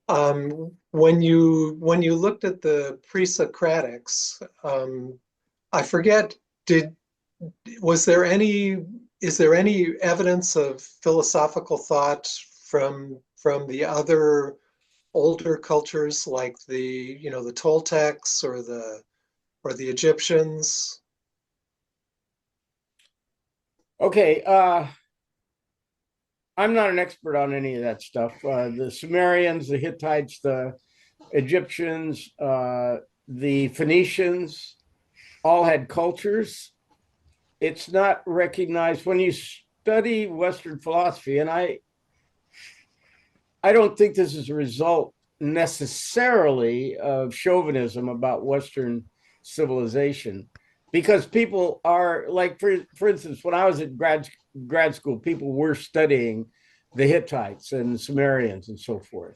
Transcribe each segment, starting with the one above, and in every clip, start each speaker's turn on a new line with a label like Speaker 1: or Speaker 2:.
Speaker 1: When you looked at the pre-Socratics, I forget, did was there any is there any evidence of philosophical thought from the other older cultures like the Toltecs or the Egyptians?
Speaker 2: Okay, I'm not an expert on any of that stuff. The Sumerians, the Hittites, the Egyptians, the Phoenicians all had cultures. It's not recognized when you study Western philosophy, and I don't think this is a result necessarily of chauvinism about Western civilization, because people are like, for instance, when I was at grad school, people were studying the Hittites and the Sumerians and so forth.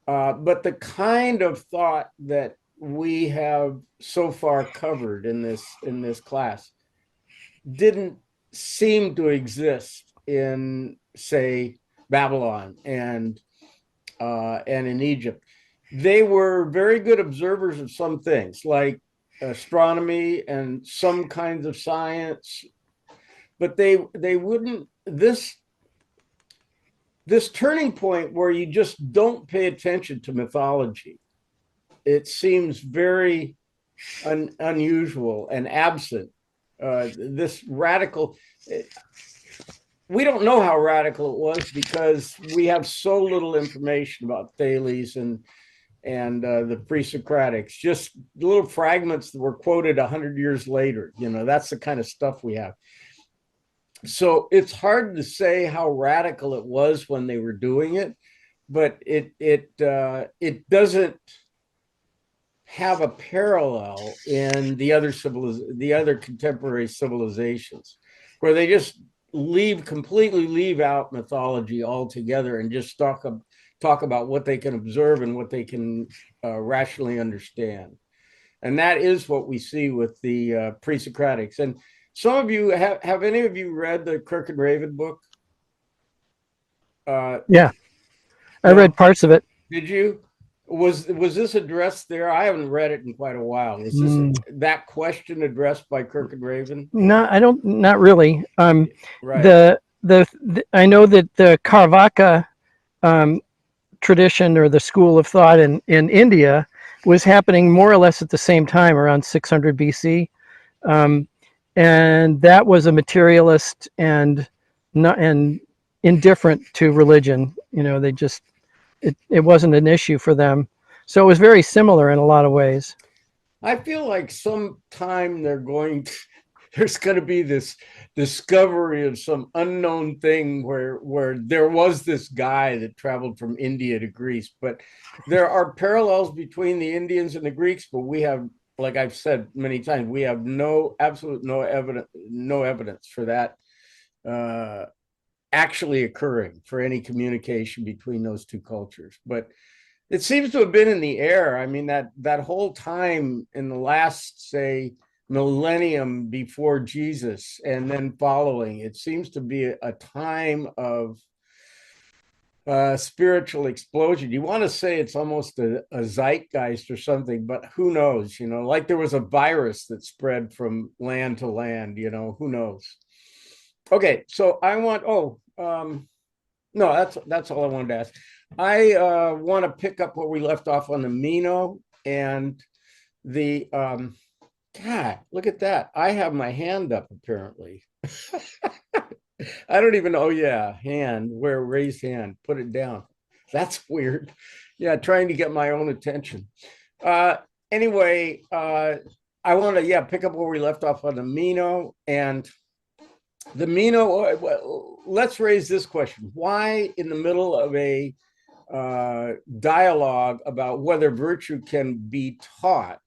Speaker 2: But the kind of thought that we have so far covered in this class didn't seem to exist in, say, Babylon and in Egypt. They were very good observers of some things, like astronomy and some kinds of science, but they wouldn't this turning point where you just don't pay attention to mythology. It seems very unusual and absent. This radical, we don't know how radical it was because we have so little information about Thales and the pre-Socratics, just little fragments that were quoted 100 years later. That's the kind of stuff we have. So it's hard to say how radical it was when they were doing it, but it doesn't have a parallel in the other contemporary civilizations, where they just completely leave out mythology altogether and just talk about what they can observe and what they can rationally understand. And that is what we see with the pre-Socratics. And some of you have any of you read the Kirk and Raven book?
Speaker 3: Yeah, I
Speaker 2: No,
Speaker 3: read parts of it.
Speaker 2: did you? Was this addressed there? I haven't read it in quite a while. Was this
Speaker 3: Mm,
Speaker 2: that question addressed by Kirk and Raven?
Speaker 3: no, I don't. Not really.
Speaker 2: Right.
Speaker 3: I know that the Carvaka um, tradition or the school of thought in India was happening more or less at the same time, around 600 BC, um, and that was a materialist and not and indifferent to religion. They just it wasn't an issue for them. So it was very similar in a lot of ways.
Speaker 2: I feel like sometime there's going to be this discovery of some unknown thing where there was this guy that traveled from India to Greece, but there are parallels between the Indians and the Greeks, but we have, like I've said many times, we have no evidence for that uh, actually occurring, for any communication between those two cultures. But it seems to have been in the air. I mean, that whole time in the last, say, millennium before Jesus and then following, it seems to be a time of spiritual explosion. You want to say it's almost a zeitgeist or something, but who knows? Like there was a virus that spread from land to land. Who knows? Okay, so I want. No, that's all I wanted to ask. I want to pick up where we left off on the Meno and the God. Look at that! I have my hand up apparently. I don't even know. Oh yeah, hand. Where raised hand? Put it down. That's weird. Yeah, trying to get my own attention. Anyway, I want to pick up where we left off on the Meno and the Meno. Let's raise this question: why, in the middle of a dialogue about whether virtue can be taught,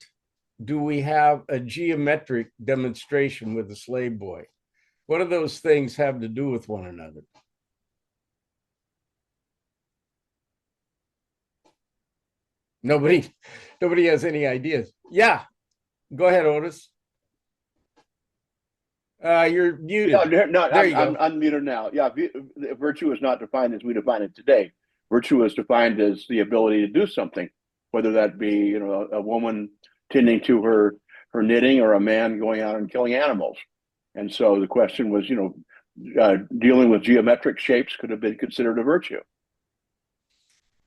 Speaker 2: do we have a geometric demonstration with the slave boy? What do those things have to do with one another? Nobody, nobody has any ideas. Yeah, go ahead, Otis. You're muted.
Speaker 4: No,
Speaker 2: There you
Speaker 4: I'm
Speaker 2: go.
Speaker 4: unmuted now. Yeah, virtue is not defined as we define it today. Virtue is defined as the ability to do something, whether that be, you know, a woman tending to her knitting or a man going out and killing animals. And so the question was, you know, dealing with geometric shapes could have been considered a virtue.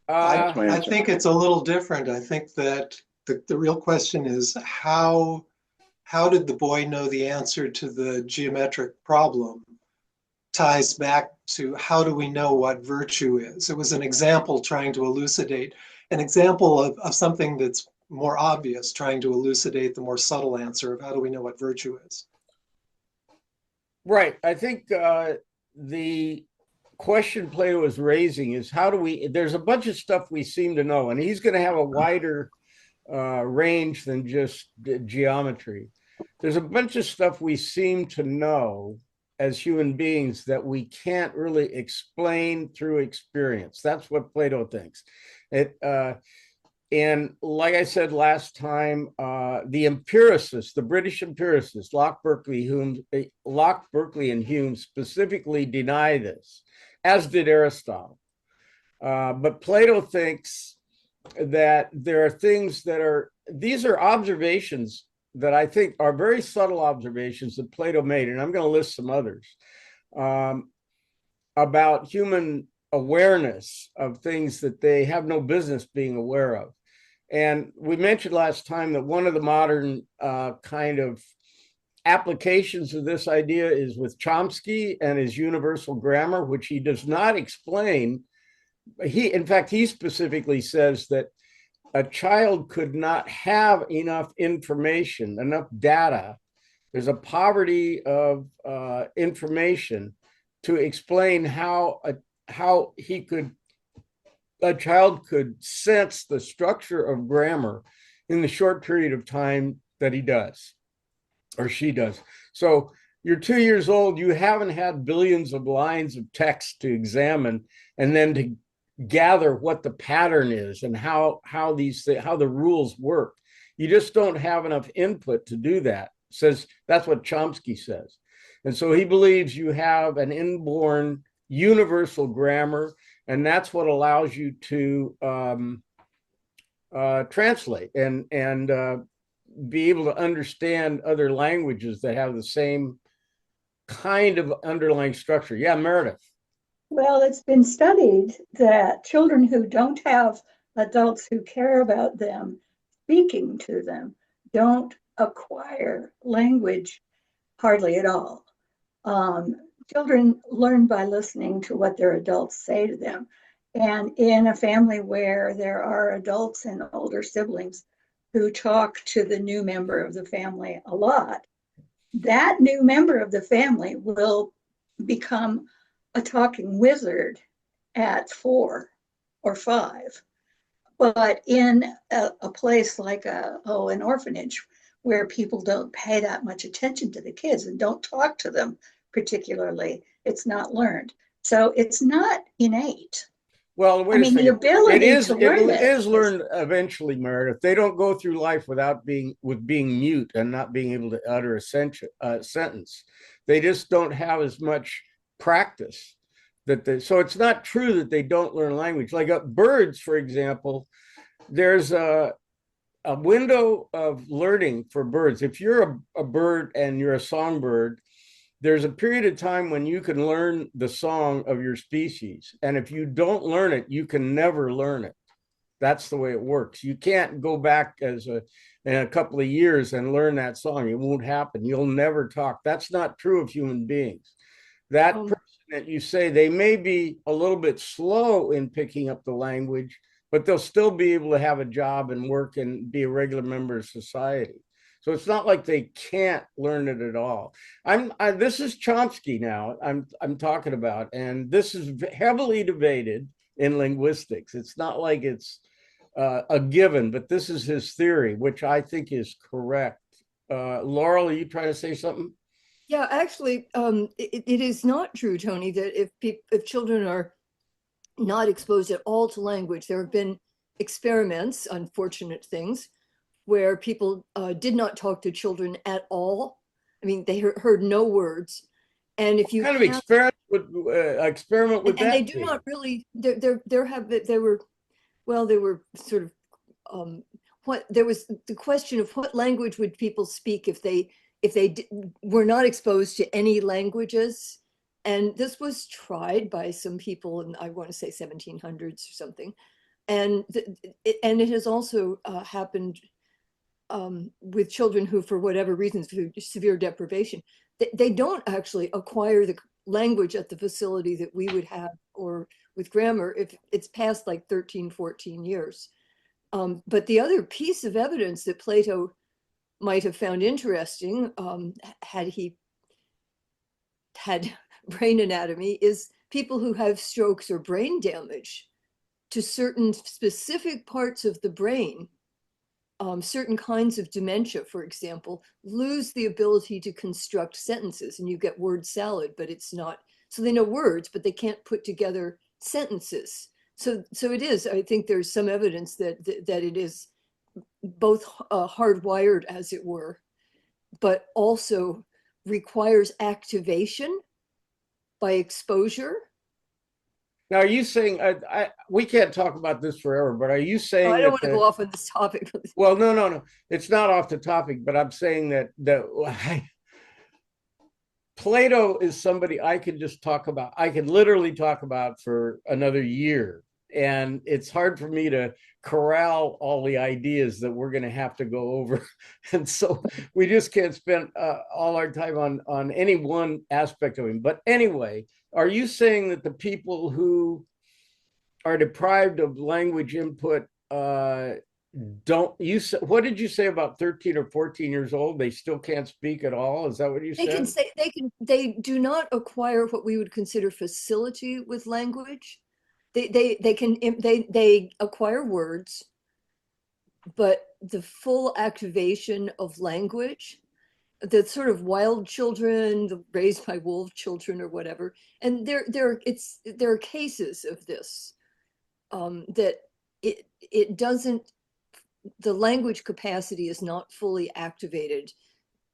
Speaker 4: That's my
Speaker 1: I
Speaker 4: answer.
Speaker 1: think it's a little different. I think that the real question is how did the boy know the answer to the geometric problem ties back to how do we know what virtue is? It was an example trying to elucidate, an example of something that's more obvious, trying to elucidate the more subtle answer of how do we know what virtue is.
Speaker 2: Right. I think the question Plato is raising is how do we, there's a bunch of stuff we seem to know, and he's going to have a wider range than just geometry. There's a bunch of stuff we seem to know as human beings that we can't really explain through experience. That's what Plato thinks. And like I said last time, the empiricists, the British empiricists, Locke, Berkeley, and Hume specifically deny this, as did Aristotle. But Plato thinks that there are things that are, these are observations that I think are very subtle observations that Plato made, and I'm going to list some others, about human awareness of things that they have no business being aware of. And we mentioned last time that one of the modern kind of applications of this idea is with Chomsky and his universal grammar, which he does not explain. In fact, he specifically says that a child could not have enough information, enough data. There's a poverty of information to explain how a child could sense the structure of grammar in the short period of time that he does, or she does. So you're 2 years old, you haven't had billions of lines of text to examine and then to gather what the pattern is and how the rules work. You just don't have enough input to do that. Says that's what Chomsky says. And so he believes you have an inborn universal grammar, and that's what allows you to translate and be able to understand other languages that have the same kind of underlying structure. Yeah, Meredith.
Speaker 5: Well, it's been studied that children who don't have adults who care about them speaking to them don't acquire language hardly at all. Children learn by listening to what their adults say to them. And in a family where there are adults and older siblings who talk to the new member of the family a lot, that new member of the family will become a talking wizard at 4 or 5. But in a place like an orphanage where people don't pay that much attention to the kids and don't talk to them particularly, it's not learned. So it's not innate.
Speaker 2: Well, wait a second.
Speaker 5: The ability to learn
Speaker 2: it is learned eventually, Meredith. They don't go through life without being mute and not being able to utter a sentence. They just don't have as much practice so it's not true that they don't learn language. Like birds, for example, there's a window of learning for birds. If you're a bird and you're a songbird, there's a period of time when you can learn the song of your species. And if you don't learn it, you can never learn it. That's the way it works. You can't go back in a couple of years and learn that song. It won't happen. You'll never talk. That's not true of human beings. That person that you say, they may be a little bit slow in picking up the language, but they'll still be able to have a job and work and be a regular member of society. So it's not like they can't learn it at all. This is Chomsky now I'm talking about, and this is heavily debated in linguistics. It's not like it's a given, but this is his theory, which I think is correct. Laurel, are you trying to say something?
Speaker 6: Yeah, actually, it is not true, Tony, that if children are not exposed at all to language, there have been experiments, unfortunate things, where people did not talk to children at all. They heard no words, And if you
Speaker 2: kind of
Speaker 6: have,
Speaker 2: experiment would
Speaker 6: and
Speaker 2: that
Speaker 6: they do
Speaker 2: be?
Speaker 6: not really, they were sort of, there was the question of what language would people speak if they were not exposed to any languages. And this was tried by some people in, I want to say 1700s or something. And it has also happened with children who, for whatever reasons, through severe deprivation, they don't actually acquire the language at the facility that we would have, or with grammar, if it's past like 13, 14 years. But the other piece of evidence that Plato might have found interesting, had he had brain anatomy, is people who have strokes or brain damage to certain specific parts of the brain. Certain kinds of dementia, for example, lose the ability to construct sentences, and you get word salad, but it's not. So they know words, but they can't put together sentences. So it is. I think there's some evidence that it is both hardwired, as it were, but also requires activation by exposure.
Speaker 2: Now, are you saying, we can't talk about this forever, but are you saying
Speaker 6: I
Speaker 2: that
Speaker 6: don't want to go off on this topic.
Speaker 2: well, no, it's not off the topic, but I'm saying that Plato is somebody I could just talk about. I could literally talk about for another year. And it's hard for me to corral all the ideas that we're going to have to go over. And so we just can't spend all our time on any one aspect of him. But anyway, are you saying that the people who are deprived of language input don't you? What did you say about 13 or 14 years old? They still can't speak at all? Is that what you said?
Speaker 6: They do not acquire what we would consider facility with language. They acquire words, but the full activation of language, the sort of wild children, the raised by wolf children or whatever, and there are cases of this, that it doesn't, the language capacity is not fully activated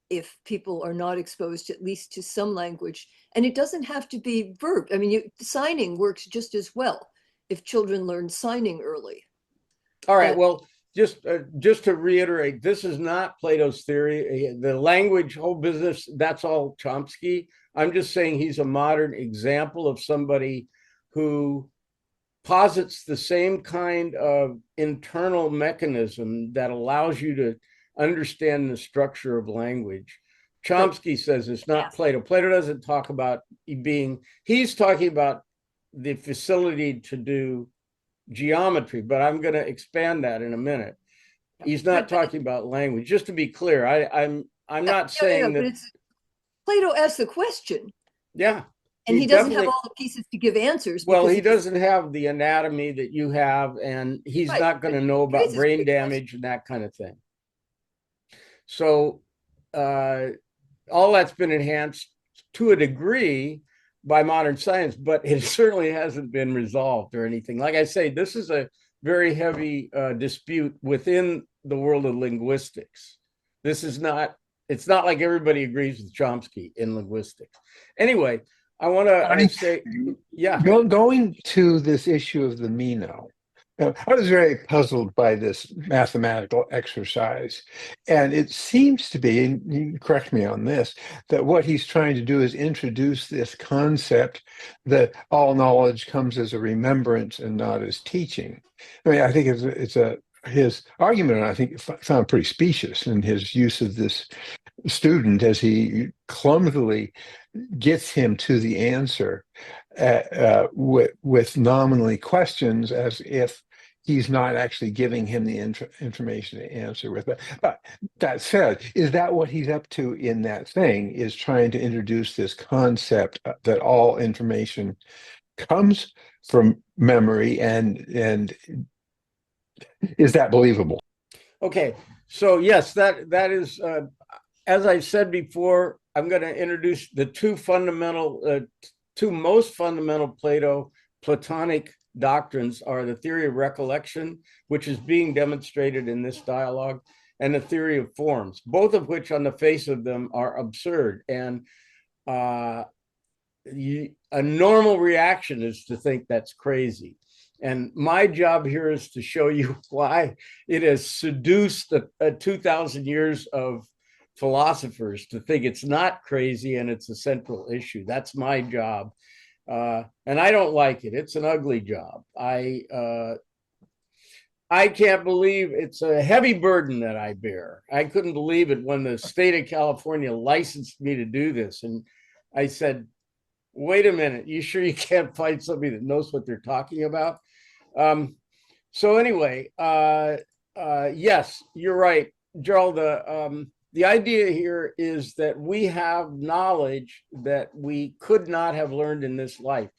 Speaker 6: if people are not exposed at least to some language. And it doesn't have to be verb. I mean, signing works just as well if children learn signing early.
Speaker 2: All right. Well, just to reiterate, this is not Plato's theory. The language whole business, that's all Chomsky. I'm just saying he's a modern example of somebody who posits the same kind of internal mechanism that allows you to understand the structure of language. Chomsky says it's not Plato. Plato doesn't talk about he's talking about the facility to do geometry, but I'm going to expand that in a minute. He's not talking about language. Just to be clear, I'm not saying that.
Speaker 6: Plato asked the question.
Speaker 2: Yeah.
Speaker 6: And he doesn't have all the pieces to give answers.
Speaker 2: Well, he doesn't have the anatomy that you have, and he's not going to know about brain damage and that kind of thing. So all that's been enhanced to a degree by modern science, but it certainly hasn't been resolved or anything. Like I say, this is a very heavy dispute within the world of linguistics. It's not like everybody agrees with Chomsky in linguistics. Anyway, I want to say, yeah.
Speaker 7: Going to this issue of the Meno, I was very puzzled by this mathematical exercise. And it seems to be, and you can correct me on this, that what he's trying to do is introduce this concept that all knowledge comes as a remembrance and not as teaching. I mean, I think his argument, I think, found pretty specious in his use of this student as he clumsily gets him to the answer with nominally questions, as if he's not actually giving him the information to answer with. But that said, is that what he's up to in that thing, is trying to introduce this concept that all information comes from memory, and is that believable?
Speaker 2: Okay, so yes, that is, as I said before, I'm going to introduce the two most fundamental Platonic doctrines are the theory of recollection, which is being demonstrated in this dialogue, and the theory of forms, both of which on the face of them are absurd. And a normal reaction is to think that's crazy. And my job here is to show you why it has seduced 2,000 years of philosophers to think it's not crazy and it's a central issue. That's my job. And I don't like it. It's an ugly job. I can't believe it's a heavy burden that I bear. I couldn't believe it when the state of California licensed me to do this. And I said, wait a minute, you sure you can't find somebody that knows what they're talking about? So anyway, yes, you're right, Gerald. The idea here is that we have knowledge that we could not have learned in this life.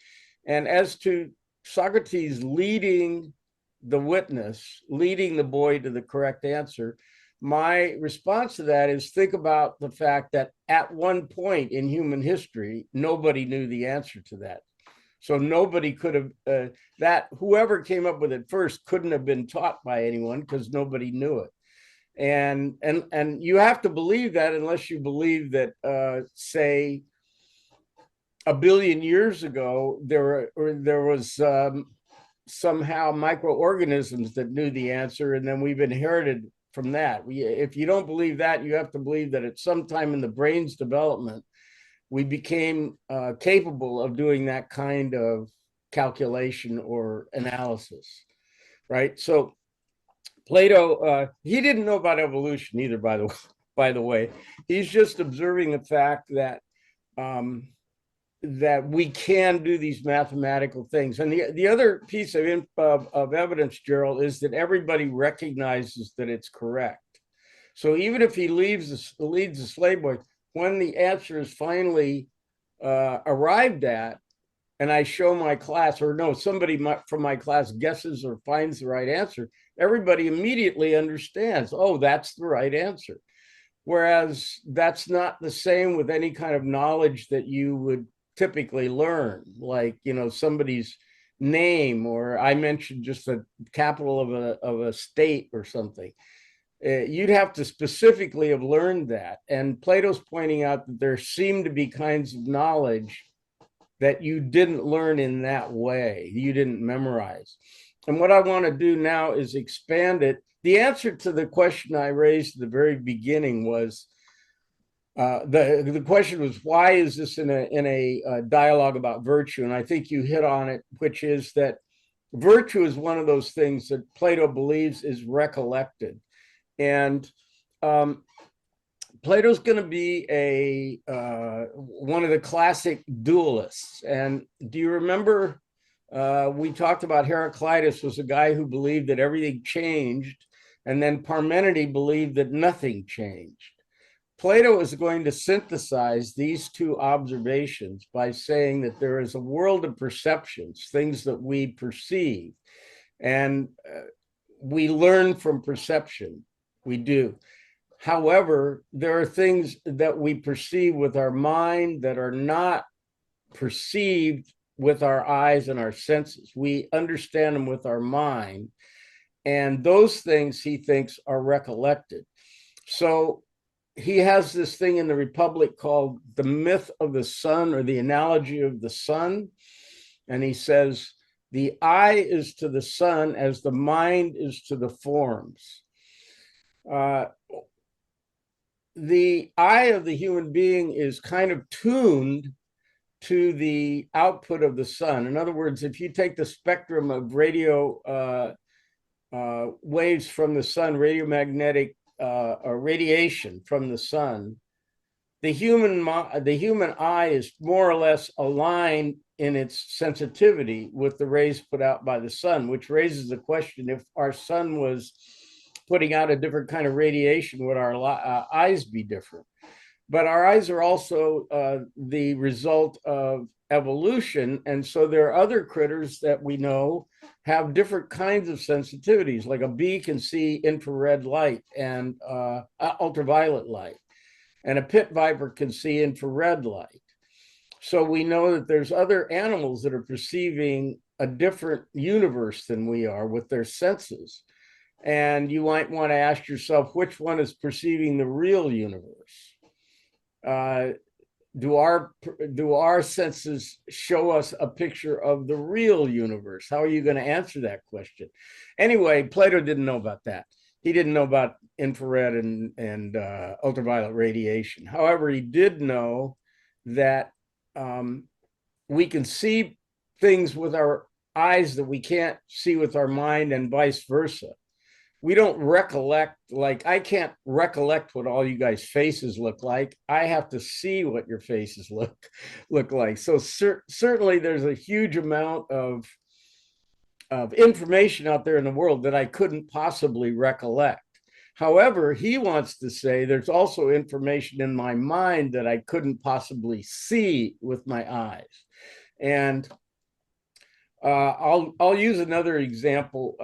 Speaker 2: And as to Socrates leading the witness, leading the boy to the correct answer, my response to that is think about the fact that at one point in human history, nobody knew the answer to that. So nobody could have, whoever came up with it first couldn't have been taught by anyone because nobody knew it. And you have to believe that unless you believe that, say, a billion years ago, there was somehow microorganisms that knew the answer, and then we've inherited from that. If you don't believe that, you have to believe that at some time in the brain's development, we became capable of doing that kind of calculation or analysis, right? So Plato, he didn't know about evolution either, by the way. He's just observing the fact that that we can do these mathematical things. And the other piece of evidence, Gerald, is that everybody recognizes that it's correct. So even if he leads the slave boy, when the answer is finally arrived at, and I show my class, or no, somebody from my class guesses or finds the right answer, everybody immediately understands, oh, that's the right answer. Whereas that's not the same with any kind of knowledge that you would typically learn, like, you know, somebody's name, or I mentioned just the capital of a state or something. You'd have to specifically have learned that. And Plato's pointing out that there seem to be kinds of knowledge that you didn't learn in that way, you didn't memorize. And what I want to do now is expand it. The answer to the question I raised at the very beginning was, the question was, why is this in a dialogue about virtue? And I think you hit on it, which is that virtue is one of those things that Plato believes is recollected. And Plato's going to be one of the classic dualists. And do you remember we talked about Heraclitus was a guy who believed that everything changed, and then Parmenides believed that nothing changed. Plato is going to synthesize these two observations by saying that there is a world of perceptions, things that we perceive, and we learn from perception. We do. However, there are things that we perceive with our mind that are not perceived with our eyes and our senses. We understand them with our mind, and those things he thinks are recollected. So he has this thing in the Republic called the myth of the sun, or the analogy of the sun. And he says, the eye is to the sun as the mind is to the forms. The eye of the human being is kind of tuned to the output of the sun. In other words, if you take the spectrum of radio waves from the sun, radiomagnetic or radiation from the sun, the human eye is more or less aligned in its sensitivity with the rays put out by the sun, which raises the question, if our sun was putting out a different kind of radiation, would our eyes be different? But our eyes are also the result of evolution. And so there are other critters that we know have different kinds of sensitivities, like a bee can see infrared light and ultraviolet light, and a pit viper can see infrared light. So we know that there's other animals that are perceiving a different universe than we are with their senses. And you might want to ask yourself, which one is perceiving the real universe? do our senses show us a picture of the real universe? How are you going to answer that question? Anyway, Plato didn't know about that. He didn't know about infrared and ultraviolet radiation. However, he did know that we can see things with our eyes that we can't see with our mind, and vice versa. We don't recollect, like I can't recollect what all you guys' faces look like. I have to see what your faces look like. So certainly there's a huge amount of information out there in the world that I couldn't possibly recollect. However, he wants to say there's also information in my mind that I couldn't possibly see with my eyes. And I'll use another example.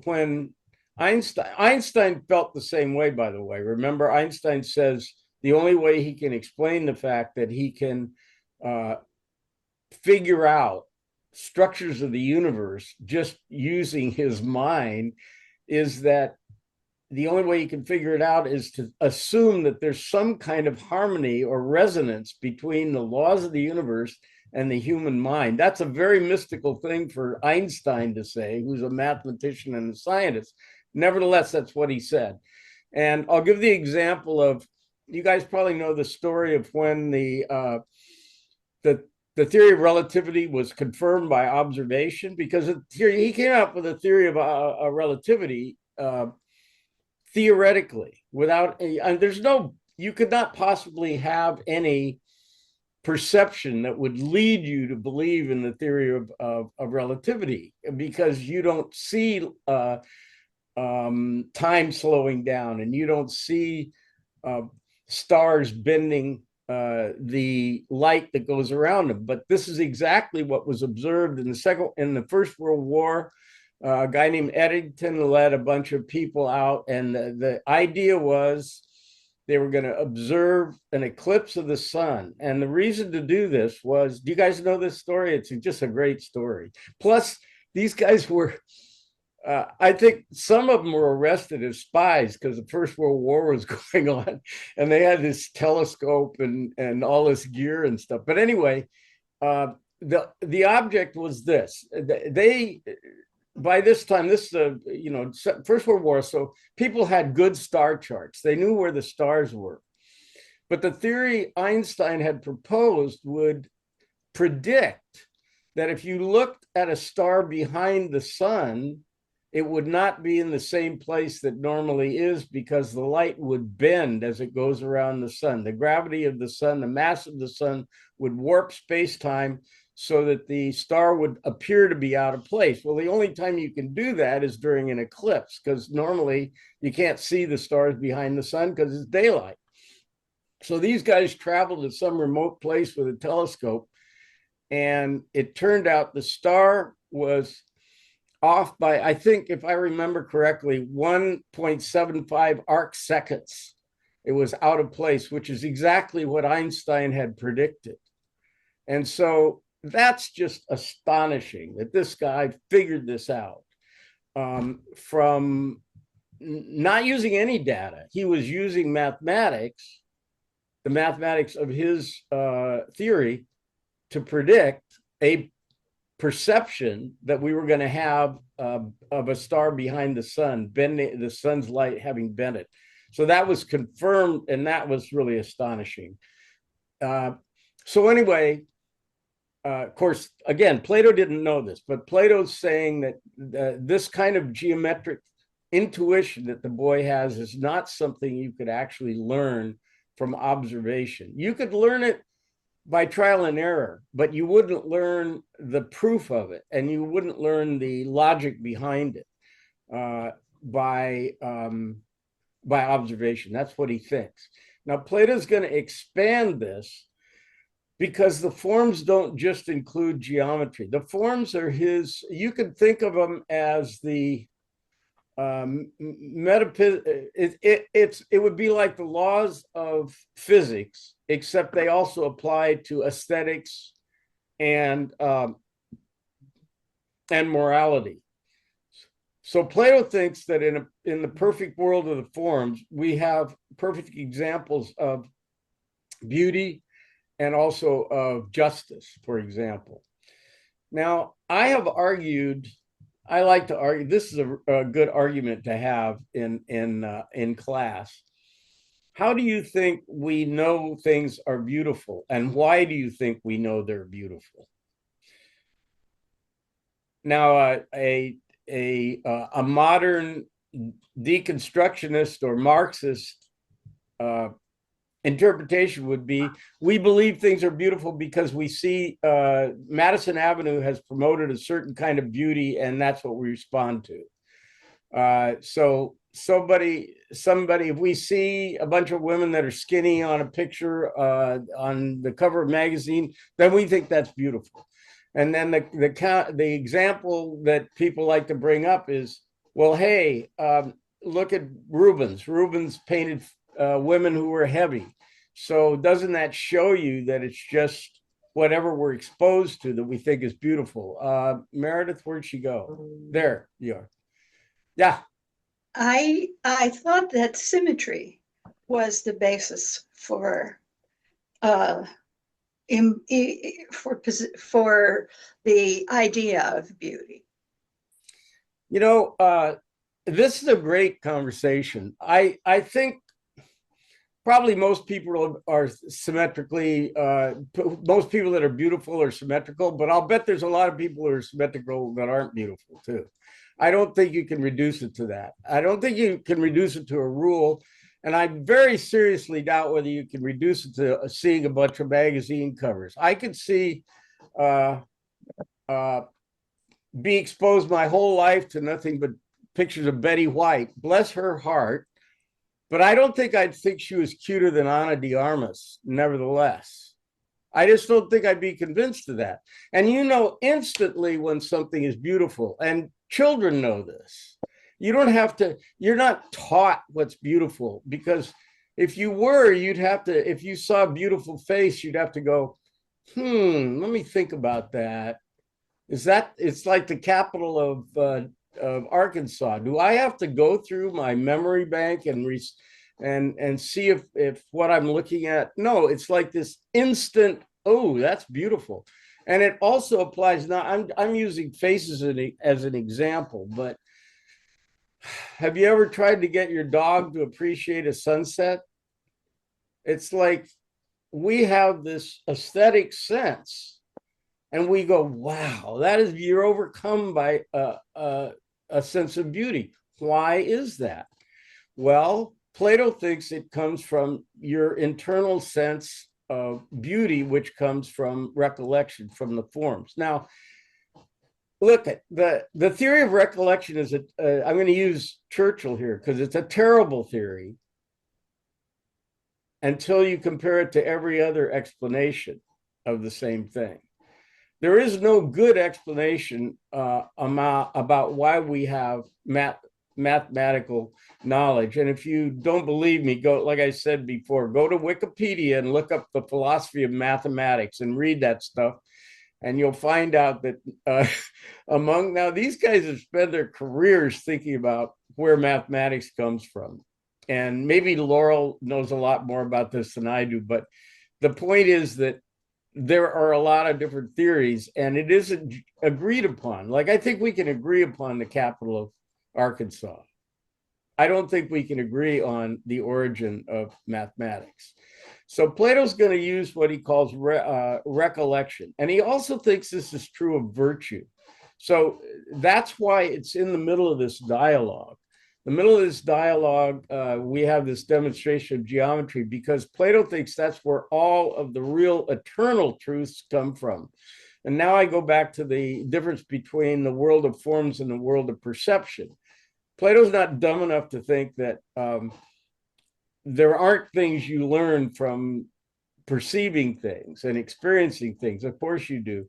Speaker 2: When Einstein felt the same way, by the way. Remember, Einstein says the only way he can explain the fact that he can figure out structures of the universe just using his mind is that the only way you can figure it out is to assume that there's some kind of harmony or resonance between the laws of the universe and the human mind. That's a very mystical thing for Einstein to say, who's a mathematician and a scientist. Nevertheless, that's what he said. And I'll give the example of, you guys probably know the story of when the theory of relativity was confirmed by observation, because he came up with a theory of relativity theoretically, without you could not possibly have any perception that would lead you to believe in the theory of relativity, because you don't see time slowing down, and you don't see stars bending the light that goes around them. But this is exactly what was observed in the First World War. A guy named Eddington led a bunch of people out, and the idea was they were going to observe an eclipse of the sun. And the reason to do this was, do you guys know this story? It's just a great story. Plus, these guys were, I think some of them were arrested as spies because the First World War was going on, and they had this telescope and all this gear and stuff. But anyway, the object was this. They, by this time, this is First World War, so people had good star charts. They knew where the stars were. But the theory Einstein had proposed would predict that if you looked at a star behind the sun, it would not be in the same place that normally is, because the light would bend as it goes around the sun. The gravity of the sun, the mass of the sun would warp space-time so that the star would appear to be out of place. Well, the only time you can do that is during an eclipse, because normally you can't see the stars behind the sun because it's daylight. So these guys traveled to some remote place with a telescope, and it turned out the star was off by, I think, if I remember correctly, 1.75 arc seconds. It was out of place, which is exactly what Einstein had predicted. And so that's just astonishing that this guy figured this out from not using any data. He was using mathematics, the mathematics of his theory, to predict a perception that we were going to have of a star behind the sun, bending the sun's light, having bent it. So that was confirmed, and that was really astonishing. So anyway, of course, again, Plato didn't know this, but Plato's saying that this kind of geometric intuition that the boy has is not something you could actually learn from observation. You could learn it by trial and error, but you wouldn't learn the proof of it, and you wouldn't learn the logic behind it by observation. That's what he thinks. Now, Plato's going to expand this, because the forms don't just include geometry. The forms are you could think of them as the it would be like the laws of physics, except they also apply to aesthetics and morality. So Plato thinks that in the perfect world of the forms, we have perfect examples of beauty and also of justice, for example. Now, I have argued, I like to argue, this is a good argument to have in class. How do you think we know things are beautiful, and why do you think we know they're beautiful? Now, a modern deconstructionist or Marxist interpretation would be, we believe things are beautiful because we see Madison Avenue has promoted a certain kind of beauty, and that's what we respond to. So somebody, if we see a bunch of women that are skinny on a picture on the cover of a magazine, then we think that's beautiful. And then the example that people like to bring up is, well, hey, look at Rubens. Rubens painted women who were heavy. So doesn't that show you that it's just whatever we're exposed to that we think is beautiful? Meredith, where'd she go? There you are. Yeah.
Speaker 5: I thought that symmetry was the basis for the idea of beauty.
Speaker 2: You know, this is a great conversation. I think probably most people are symmetrically, most people that are beautiful are symmetrical, but I'll bet there's a lot of people who are symmetrical that aren't beautiful too. I don't think you can reduce it to that. I don't think you can reduce it to a rule. And I very seriously doubt whether you can reduce it to seeing a bunch of magazine covers. I could see be exposed my whole life to nothing but pictures of Betty White, bless her heart. But I don't think I'd think she was cuter than Ana de Armas, nevertheless. I just don't think I'd be convinced of that. And you know instantly when something is beautiful, and children know this. You don't have to, you're not taught what's beautiful, because if you were, you'd have to, if you saw a beautiful face, you'd have to go, let me think about that. Is that, it's like the capital of Arkansas. Do I have to go through my memory bank and see if what I'm looking at? No, it's like this instant, oh, that's beautiful. And it also applies now. I'm using faces as an example, but have you ever tried to get your dog to appreciate a sunset? It's like we have this aesthetic sense and we go, wow, you're overcome by a sense of beauty. Why is that? Well, Plato thinks it comes from your internal sense of beauty, which comes from recollection, from the forms. Now, look at the theory of recollection is I'm going to use Churchill here because it's a terrible theory until you compare it to every other explanation of the same thing. There is no good explanation about why we have mathematical knowledge. And if you don't believe me, go, like I said before, go to Wikipedia and look up the philosophy of mathematics and read that stuff. And you'll find out that now these guys have spent their careers thinking about where mathematics comes from. And maybe Laurel knows a lot more about this than I do, but the point is that there are a lot of different theories and it isn't agreed upon. Like, I think we can agree upon the capital of Arkansas. I don't think we can agree on the origin of mathematics. So Plato's going to use what he calls recollection. And he also thinks this is true of virtue. So that's why it's in the middle of this dialogue. The middle of this dialogue, we have this demonstration of geometry because Plato thinks that's where all of the real eternal truths come from. And now I go back to the difference between the world of forms and the world of perception. Plato's not dumb enough to think that there aren't things you learn from perceiving things and experiencing things. Of course you do.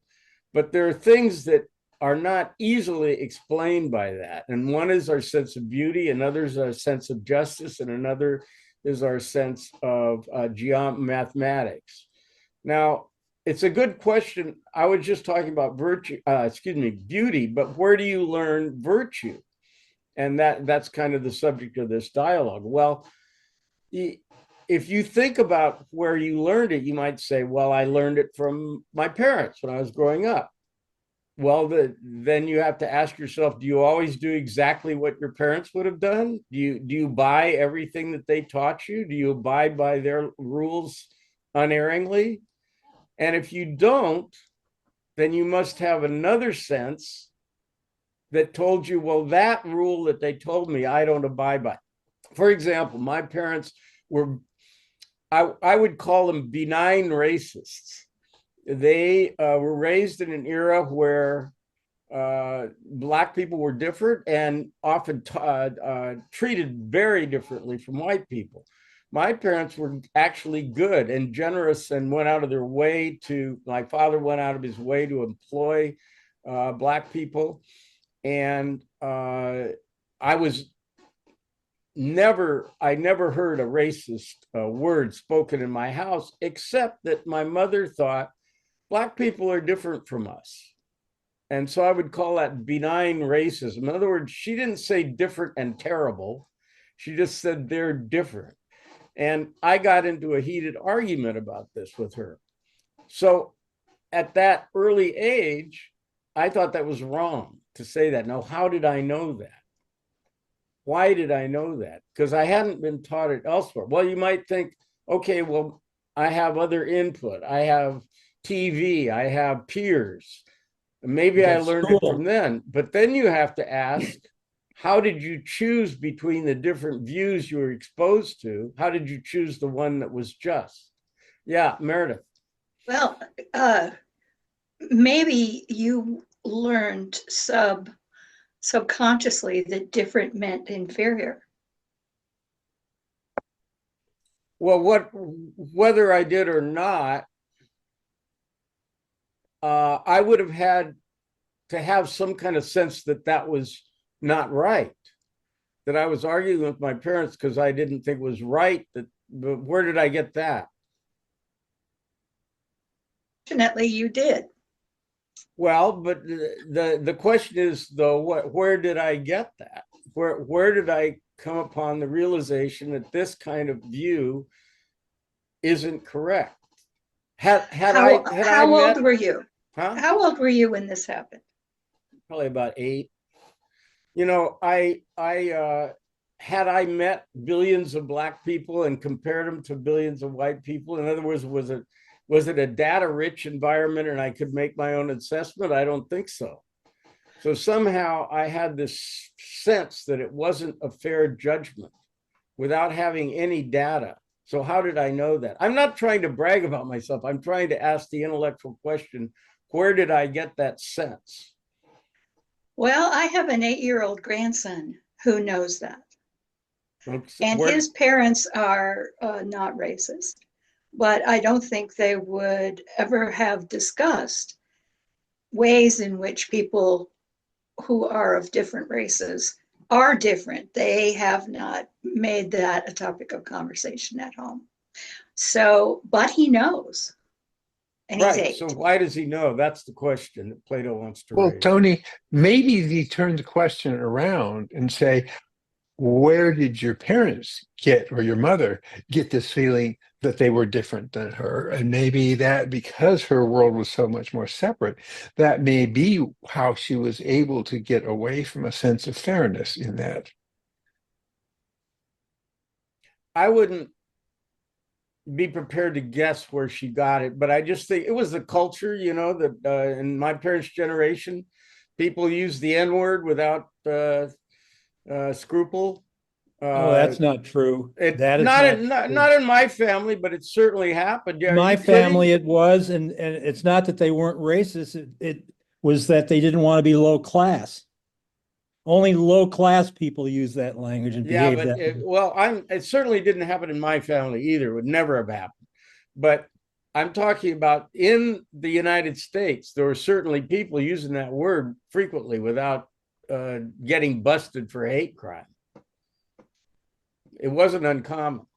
Speaker 2: But there are things that are not easily explained by that. And one is our sense of beauty, another is our sense of justice, and another is our sense of mathematics. Now, it's a good question. I was just talking about beauty, but where do you learn virtue? And that's kind of the subject of this dialogue. Well, if you think about where you learned it, you might say, well, I learned it from my parents when I was growing up. Well, then you have to ask yourself, do you always do exactly what your parents would have done? Do you buy everything that they taught you? Do you abide by their rules unerringly? And if you don't, then you must have another sense that told you, well, that rule that they told me, I don't abide by. For example, my parents were, I would call them benign racists. They were raised in an era where Black people were different and often treated very differently from white people. My parents were actually good and generous and went out of their way to, my father went out of his way to employ Black people. And I never heard a racist word spoken in my house, except that my mother thought Black people are different from us. And so I would call that benign racism. In other words, she didn't say different and terrible. She just said they're different. And I got into a heated argument about this with her. So at that early age, I thought that was wrong to say that. Now, how did I know that? Why did I know that? Because I hadn't been taught it elsewhere. Well, you might think, okay, well, I have other input. I have TV, I have peers. Maybe I learned it from then. But then you have to ask, how did you choose between the different views you were exposed to? How did you choose the one that was just? Yeah, Meredith.
Speaker 5: Well, maybe you learned subconsciously that different meant inferior.
Speaker 2: Well, whether I did or not, I would have had to have some kind of sense that that was not right, that I was arguing with my parents because I didn't think it was right. But where did I get that?
Speaker 5: Fortunately, you did.
Speaker 2: Well, but the question is though, where did I get that? Where did I come upon the realization that this kind of view isn't correct?
Speaker 5: How old were you?
Speaker 2: Huh?
Speaker 5: How old were you when this happened?
Speaker 2: Probably about 8. You know, I had I met billions of Black people and compared them to billions of white people. In other words, was it a data-rich environment and I could make my own assessment? I don't think so. So somehow I had this sense that it wasn't a fair judgment without having any data. So how did I know that? I'm not trying to brag about myself. I'm trying to ask the intellectual question, where did I get that sense?
Speaker 5: Well, I have an 8-year-old grandson who knows that.
Speaker 2: Oops.
Speaker 5: And his parents are not racist, but I don't think they would ever have discussed ways in which people who are of different races are different. They have not made that a topic of conversation at home. So, but he knows. And he's 8.
Speaker 2: So why does he know? That's the question that Plato wants to
Speaker 7: Well,
Speaker 2: raise.
Speaker 7: Tony, maybe you turn the question around and say, where did your parents get, or your mother get this feeling that they were different than her? And maybe that because her world was so much more separate, that may be how she was able to get away from a sense of fairness in that.
Speaker 2: I wouldn't be prepared to guess where she got it, but I just think it was the culture, you know, that in my parents' generation, people use the N-word without scruple.
Speaker 8: Oh, that's not true. That is
Speaker 2: not in my family, but it certainly happened. Yeah,
Speaker 8: my family it was, and it's not that they weren't racist. It was that they didn't want to be low class. Only low class people use that language and behave that way.
Speaker 2: It certainly didn't happen in my family either. It would never have happened. But I'm talking about in the United States, there were certainly people using that word frequently without getting busted for a hate crime. It wasn't uncommon.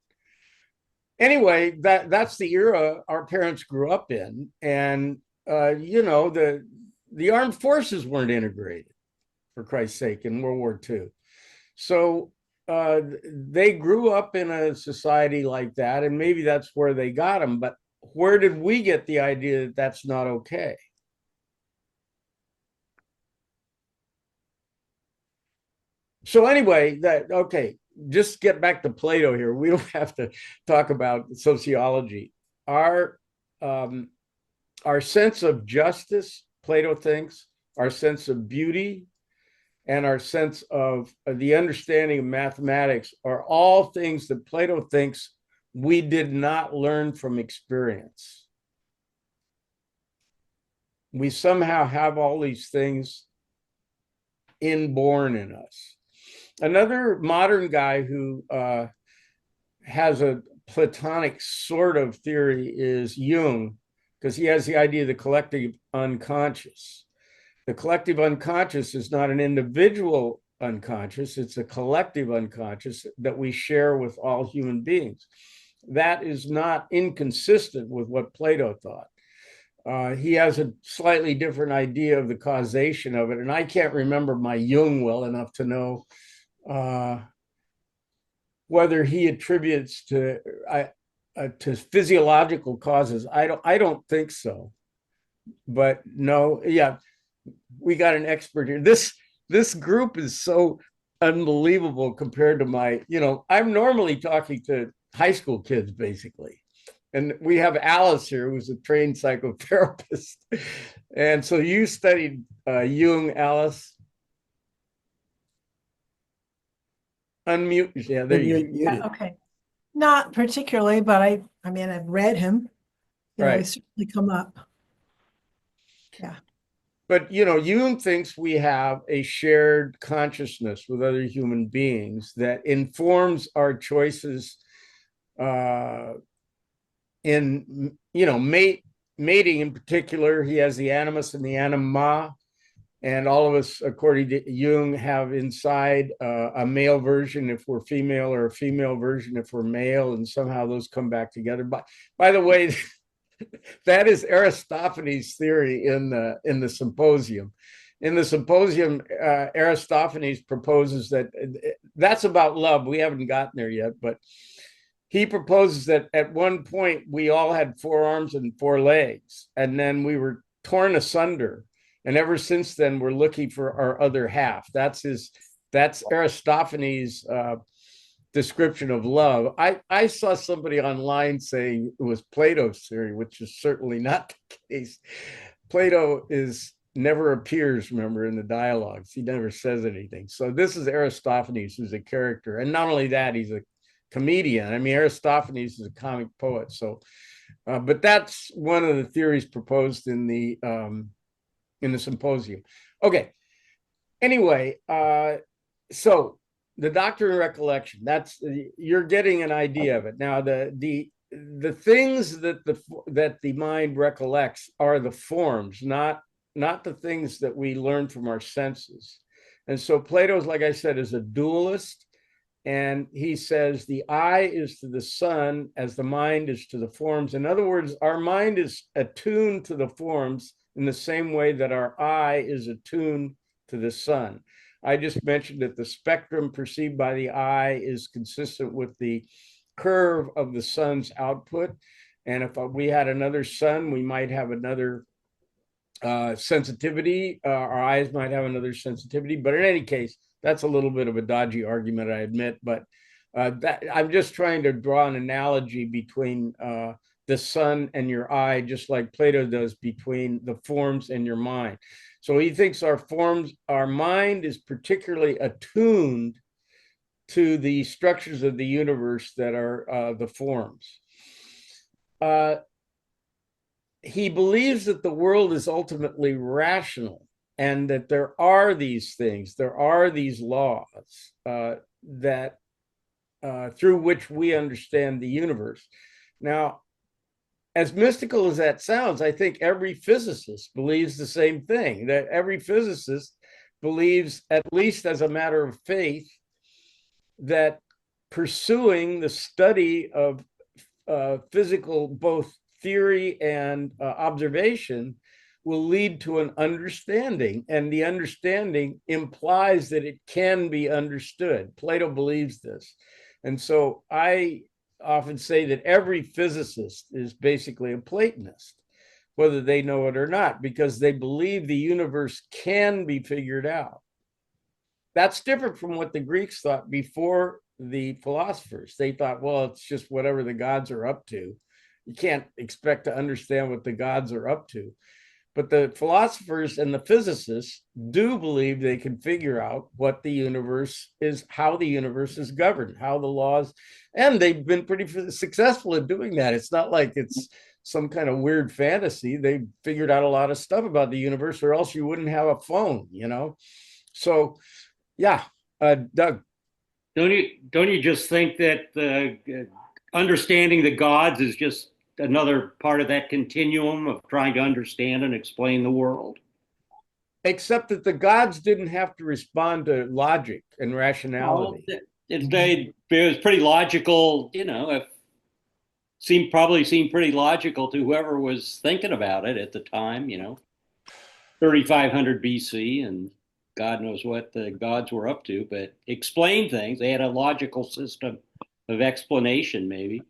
Speaker 2: Anyway, that's the era our parents grew up in, and you know, the armed forces weren't integrated, for Christ's sake, in World War II. So they grew up in a society like that, and maybe that's where they got them. But where did we get the idea that that's not okay? So anyway, just get back to Plato here. We don't have to talk about sociology. Our our sense of justice, Plato thinks, our sense of beauty, and our sense of the understanding of mathematics are all things that Plato thinks we did not learn from experience. We somehow have all these things inborn in us. Another modern guy who has a Platonic sort of theory is Jung, because he has the idea of the collective unconscious. The collective unconscious is not an individual unconscious, it's a collective unconscious that we share with all human beings. That is not inconsistent with what Plato thought. He has a slightly different idea of the causation of it, and I can't remember my Jung well enough to know whether he attributes to physiological causes. I don't think so. But no, yeah, we got an expert here. This group is so unbelievable compared to my, I'm normally talking to high school kids basically. And we have Alice here, who's a trained psychotherapist. And so you studied Jung, Alice. Unmute. Yeah, there you go.
Speaker 9: Yeah, okay. Not particularly, but I mean, I've read him.
Speaker 2: Right.
Speaker 9: He's certainly come up. Yeah.
Speaker 2: But, Jung thinks we have a shared consciousness with other human beings that informs our choices in, mating in particular. He has the animus and the anima. And all of us, according to Jung, have inside a male version if we're female, or a female version if we're male, and somehow those come back together. But by the way, that is Aristophanes' theory in the Symposium. In the Symposium, Aristophanes proposes that that's about love. We haven't gotten there yet, but he proposes that at one point we all had 4 arms and 4 legs, and then we were torn asunder. And ever since then, we're looking for our other half. That's Aristophanes' description of love. I saw somebody online saying it was Plato's theory, which is certainly not the case. Plato never appears, remember, in the dialogues. He never says anything. So this is Aristophanes, who's a character. And not only that, he's a comedian. I mean, Aristophanes is a comic poet. So, but that's one of the theories proposed in the Symposium. Okay. Anyway, so the doctrine of recollection, you're getting an idea of it. Now, the things that the mind recollects are the forms, not the things that we learn from our senses. And so Plato's, like I said, is a dualist. And he says the eye is to the sun as the mind is to the forms. In other words, our mind is attuned to the forms in the same way that our eye is attuned to the sun. I just mentioned that the spectrum perceived by the eye is consistent with the curve of the sun's output. And if we had another sun, we might have another sensitivity. Our eyes might have another sensitivity. But in any case, that's a little bit of a dodgy argument, I admit. But I'm just trying to draw an analogy between the sun and your eye, just like Plato does between the forms and your mind. So he thinks our mind is particularly attuned to the structures of the universe that are the forms. He believes that the world is ultimately rational and that there are these things, there are these laws that through which we understand the universe. Now, as mystical as that sounds, I think every physicist believes the same thing, that every physicist believes, at least as a matter of faith, that pursuing the study of physical, both theory and observation, will lead to an understanding, and the understanding implies that it can be understood. Plato believes this. And so I often say that every physicist is basically a Platonist, whether they know it or not, because they believe the universe can be figured out. That's different from what the Greeks thought before the philosophers. They thought, well, it's just whatever the gods are up to. You can't expect to understand what the gods are up to. But the philosophers and the physicists do believe they can figure out what the universe is, how the universe is governed, how the laws, and they've been pretty successful at doing that. It's not like it's some kind of weird fantasy. They figured out a lot of stuff about the universe, or else you wouldn't have a phone, you know? So, yeah, Doug.
Speaker 10: Don't you just think that understanding the gods is just another part of that continuum of trying to understand and explain the world?
Speaker 2: Except that the gods didn't have to respond to logic and rationality.
Speaker 10: Well, it was pretty logical, you know, probably seemed pretty logical to whoever was thinking about it at the time, you know, 3,500 BC, and God knows what the gods were up to, but explain things. They had a logical system of explanation, maybe.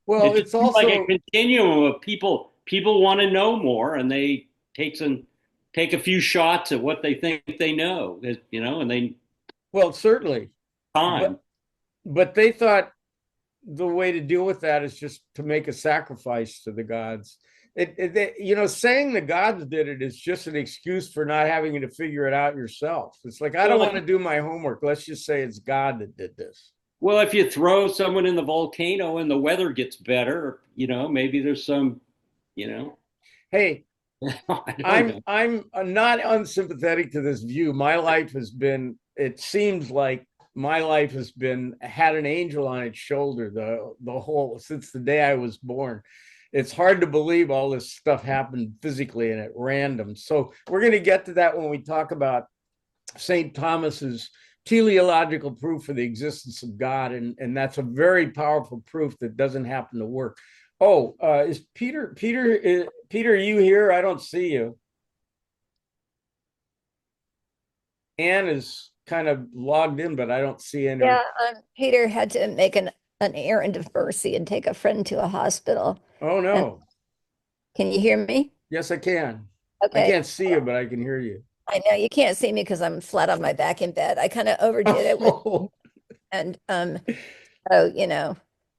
Speaker 2: Well, it's also
Speaker 10: like a continuum of people want to know more, and they take a few shots at what they think they know, you know, and they
Speaker 2: certainly
Speaker 10: time.
Speaker 2: But they thought the way to deal with that is just to make a sacrifice to the gods. You know, saying the gods did it is just an excuse for not having to figure it out yourself. It's like, I don't want to do my homework. Let's just say it's God that did this.
Speaker 10: Well, if you throw someone in the volcano and the weather gets better, you know, maybe there's some, you know.
Speaker 2: Hey, I'm not unsympathetic to this view. My life has been, it seems like my life has been, had an angel on its shoulder the whole, since the day I was born. It's hard to believe all this stuff happened physically and at random. So we're going to get to that when we talk about St. Thomas's teleological proof for the existence of God. And that's a very powerful proof that doesn't happen to work. Oh, is Peter, are you here? I don't see you. Anne is kind of logged in, but I don't see any.
Speaker 11: Yeah, Peter had to make an errand of mercy and take a friend to a hospital.
Speaker 2: Oh, no.
Speaker 11: And can you hear me?
Speaker 2: Yes, I can.
Speaker 11: Okay.
Speaker 2: I can't see you, but I can hear you.
Speaker 11: I know you can't see me because I'm flat on my back in bed. I kind of overdid it and so, you know,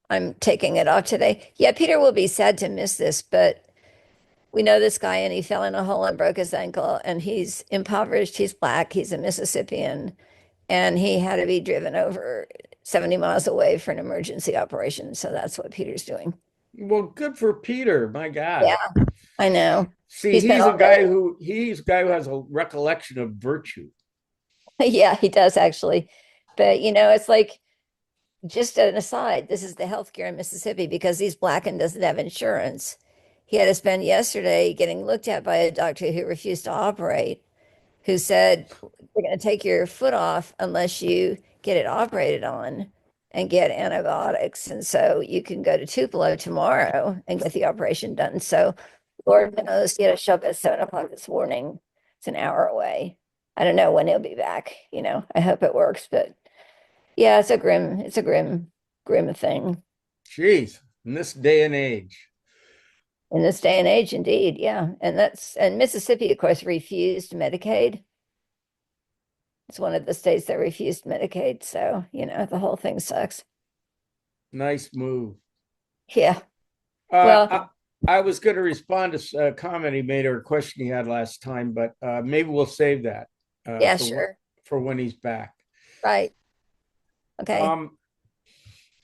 Speaker 11: I'm taking it off today. Yeah, Peter will be sad to miss this, but we know this guy and he fell in a hole and broke his ankle, and he's impoverished. He's Black. He's a Mississippian, and he had to be driven over 70 miles away for an emergency operation. So that's what Peter's doing.
Speaker 2: Well, good for Peter. My God.
Speaker 11: Yeah, I know.
Speaker 2: See, he's a guy who has a recollection of virtue.
Speaker 11: Yeah, he does actually. But, you know, it's like, just an aside, this is the healthcare in Mississippi because he's Black and doesn't have insurance. He had to spend yesterday getting looked at by a doctor who refused to operate, who said, we're going to take your foot off unless you get it operated on and get antibiotics. And so you can go to Tupelo tomorrow and get the operation done. So Lord knows he had to show up at 7:00 this morning. It's an hour away. I don't know when he'll be back. You know, I hope it works, but yeah, it's a grim thing.
Speaker 2: Jeez, in this day and age.
Speaker 11: In this day and age, indeed, yeah. And Mississippi, of course, refused Medicaid. It's one of the states that refused Medicaid. So, you know, the whole thing sucks.
Speaker 2: Nice move.
Speaker 11: Yeah.
Speaker 2: Well, I was going to respond to a comment he made or a question he had last time, but maybe we'll save that.
Speaker 11: Yeah, sure.
Speaker 2: For when he's back.
Speaker 11: Right. Okay.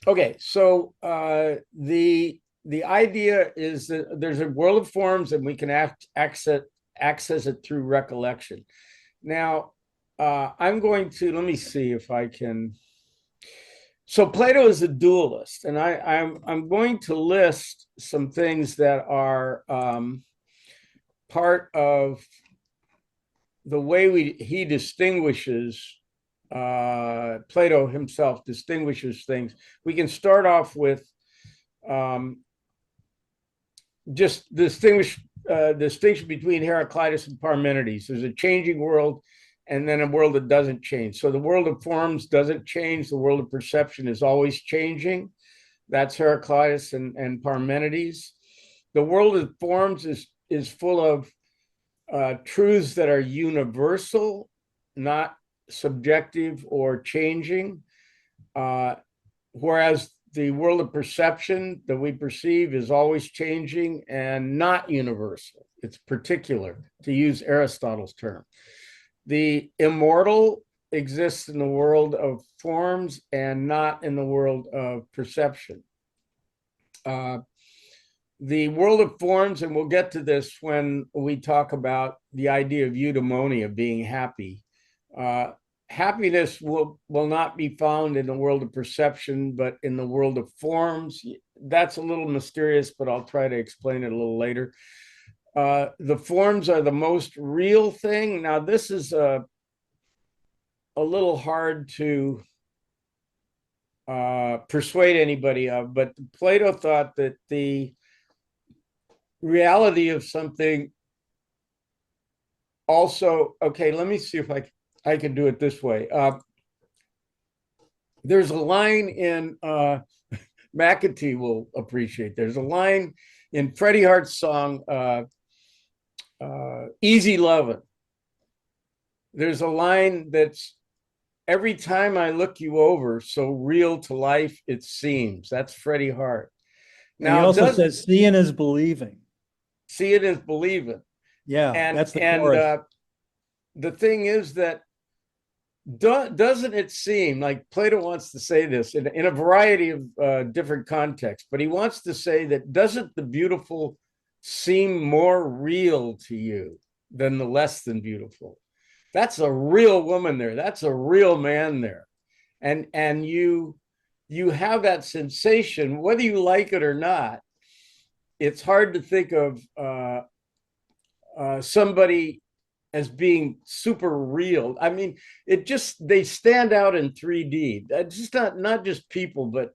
Speaker 2: Okay. So the idea is that there's a world of forms and we can access it through recollection. Now, I'm going to, let me see if I can. So Plato is a dualist, and I'm going to list some things that are part of the way he distinguishes, Plato himself distinguishes things. We can start off with just distinguish distinction between Heraclitus and Parmenides. There's a changing world and then a world that doesn't change. So the world of forms doesn't change. The world of perception is always changing. That's Heraclitus and Parmenides. The world of forms is full of truths that are universal, not subjective or changing. Whereas the world of perception that we perceive is always changing and not universal. It's particular, to use Aristotle's term. The immortal exists in the world of forms and not in the world of perception. The world of forms, and we'll get to this when we talk about the idea of eudaimonia, being happy. Happiness will not be found in the world of perception, but in the world of forms. That's a little mysterious, but I'll try to explain it a little later. The forms are the most real thing. Now, this is a little hard to persuade anybody of, but Plato thought that the reality of something also, okay, let me see if I can do it this way. There's a line in McAtee will appreciate. There's a line in Freddie Hart's song, Easy Lovin'. There's a line that's, every time I look you over, so real to life it seems. That's Freddie Hart.
Speaker 8: Now, he also says, seeing is believing.
Speaker 2: Seeing is believing.
Speaker 8: Yeah, that's the chorus.
Speaker 2: The thing is that doesn't it seem like Plato wants to say this in a variety of different contexts, but he wants to say that doesn't the beautiful seem more real to you than the less than beautiful? That's a real woman there. That's a real man there. And you have that sensation, whether you like it or not. It's hard to think of somebody as being super real. I mean, they stand out in 3D. It's just not just people, but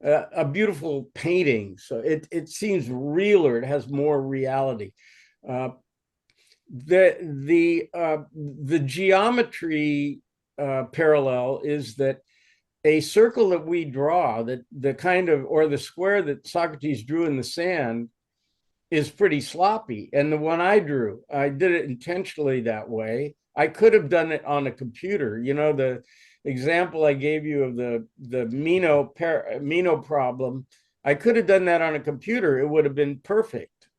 Speaker 2: a beautiful painting. So it seems realer. It has more reality. The geometry parallel is that a circle that we draw, that the kind of, or the square that Socrates drew in the sand, is pretty sloppy. And the one I drew, I did it intentionally that way. I could have done it on a computer. You know, the example I gave you of the Meno problem, I could have done that on a computer. It would have been perfect,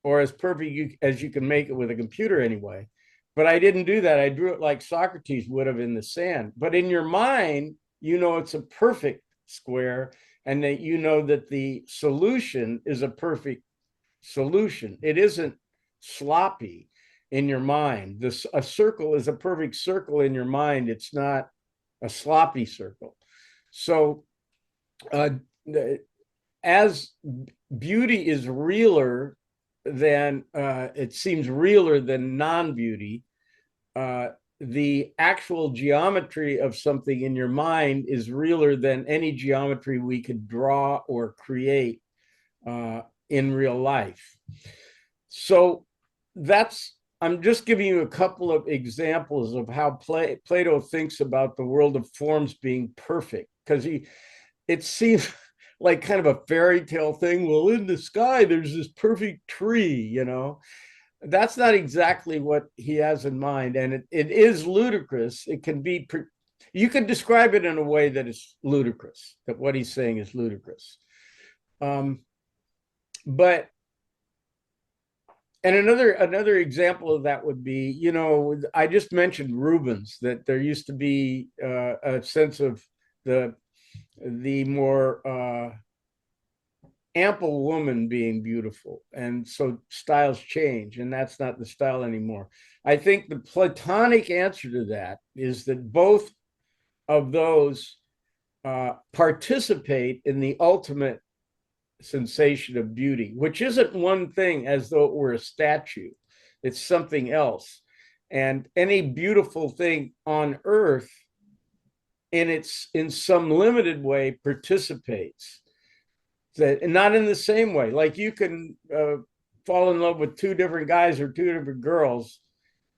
Speaker 2: or as perfect as you can make it with a computer anyway. But I didn't do that. I drew it like Socrates would have in the sand. But in your mind, you know it's a perfect square, and that you know that the solution is a perfect solution. It isn't sloppy in your mind. A circle is a perfect circle in your mind. It's not a sloppy circle. So as beauty is realer than, it seems realer than non-beauty, the actual geometry of something in your mind is realer than any geometry we could draw or create in real life. So I'm just giving you a couple of examples of how Plato thinks about the world of forms being perfect, because it seems like kind of a fairy tale thing. Well, in the sky, there's this perfect tree, you know. That's not exactly what he has in mind. And it is ludicrous. It can be, you could describe it in a way that is ludicrous, that what he's saying is ludicrous. But, and another example of that would be, you know, I just mentioned Rubens, that there used to be a sense of the more ample woman being beautiful. And so styles change, and that's not the style anymore. I think the Platonic answer to that is that both of those participate in the ultimate sensation of beauty, which isn't one thing as though it were a statue. It's something else. And any beautiful thing on earth in some limited way participates. That, and not in the same way. Like you can fall in love with two different guys or two different girls,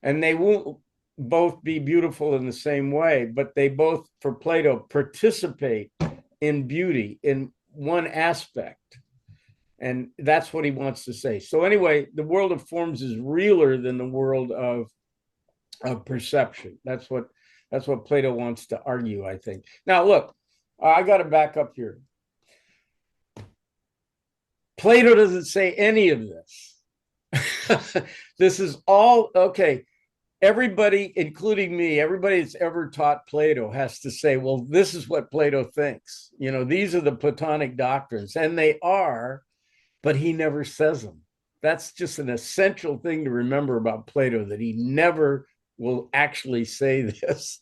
Speaker 2: and they won't both be beautiful in the same way, but they both, for Plato, participate in beauty in one aspect. And that's what he wants to say. So anyway, the world of forms is realer than the world of perception. That's what Plato wants to argue, I think. Now, look, I got to back up here. Plato doesn't say any of this. This is all, okay, everybody, including me, everybody that's ever taught Plato has to say, well, this is what Plato thinks. You know, these are the Platonic doctrines, and they are, but he never says them. That's just an essential thing to remember about Plato, that he never will actually say this.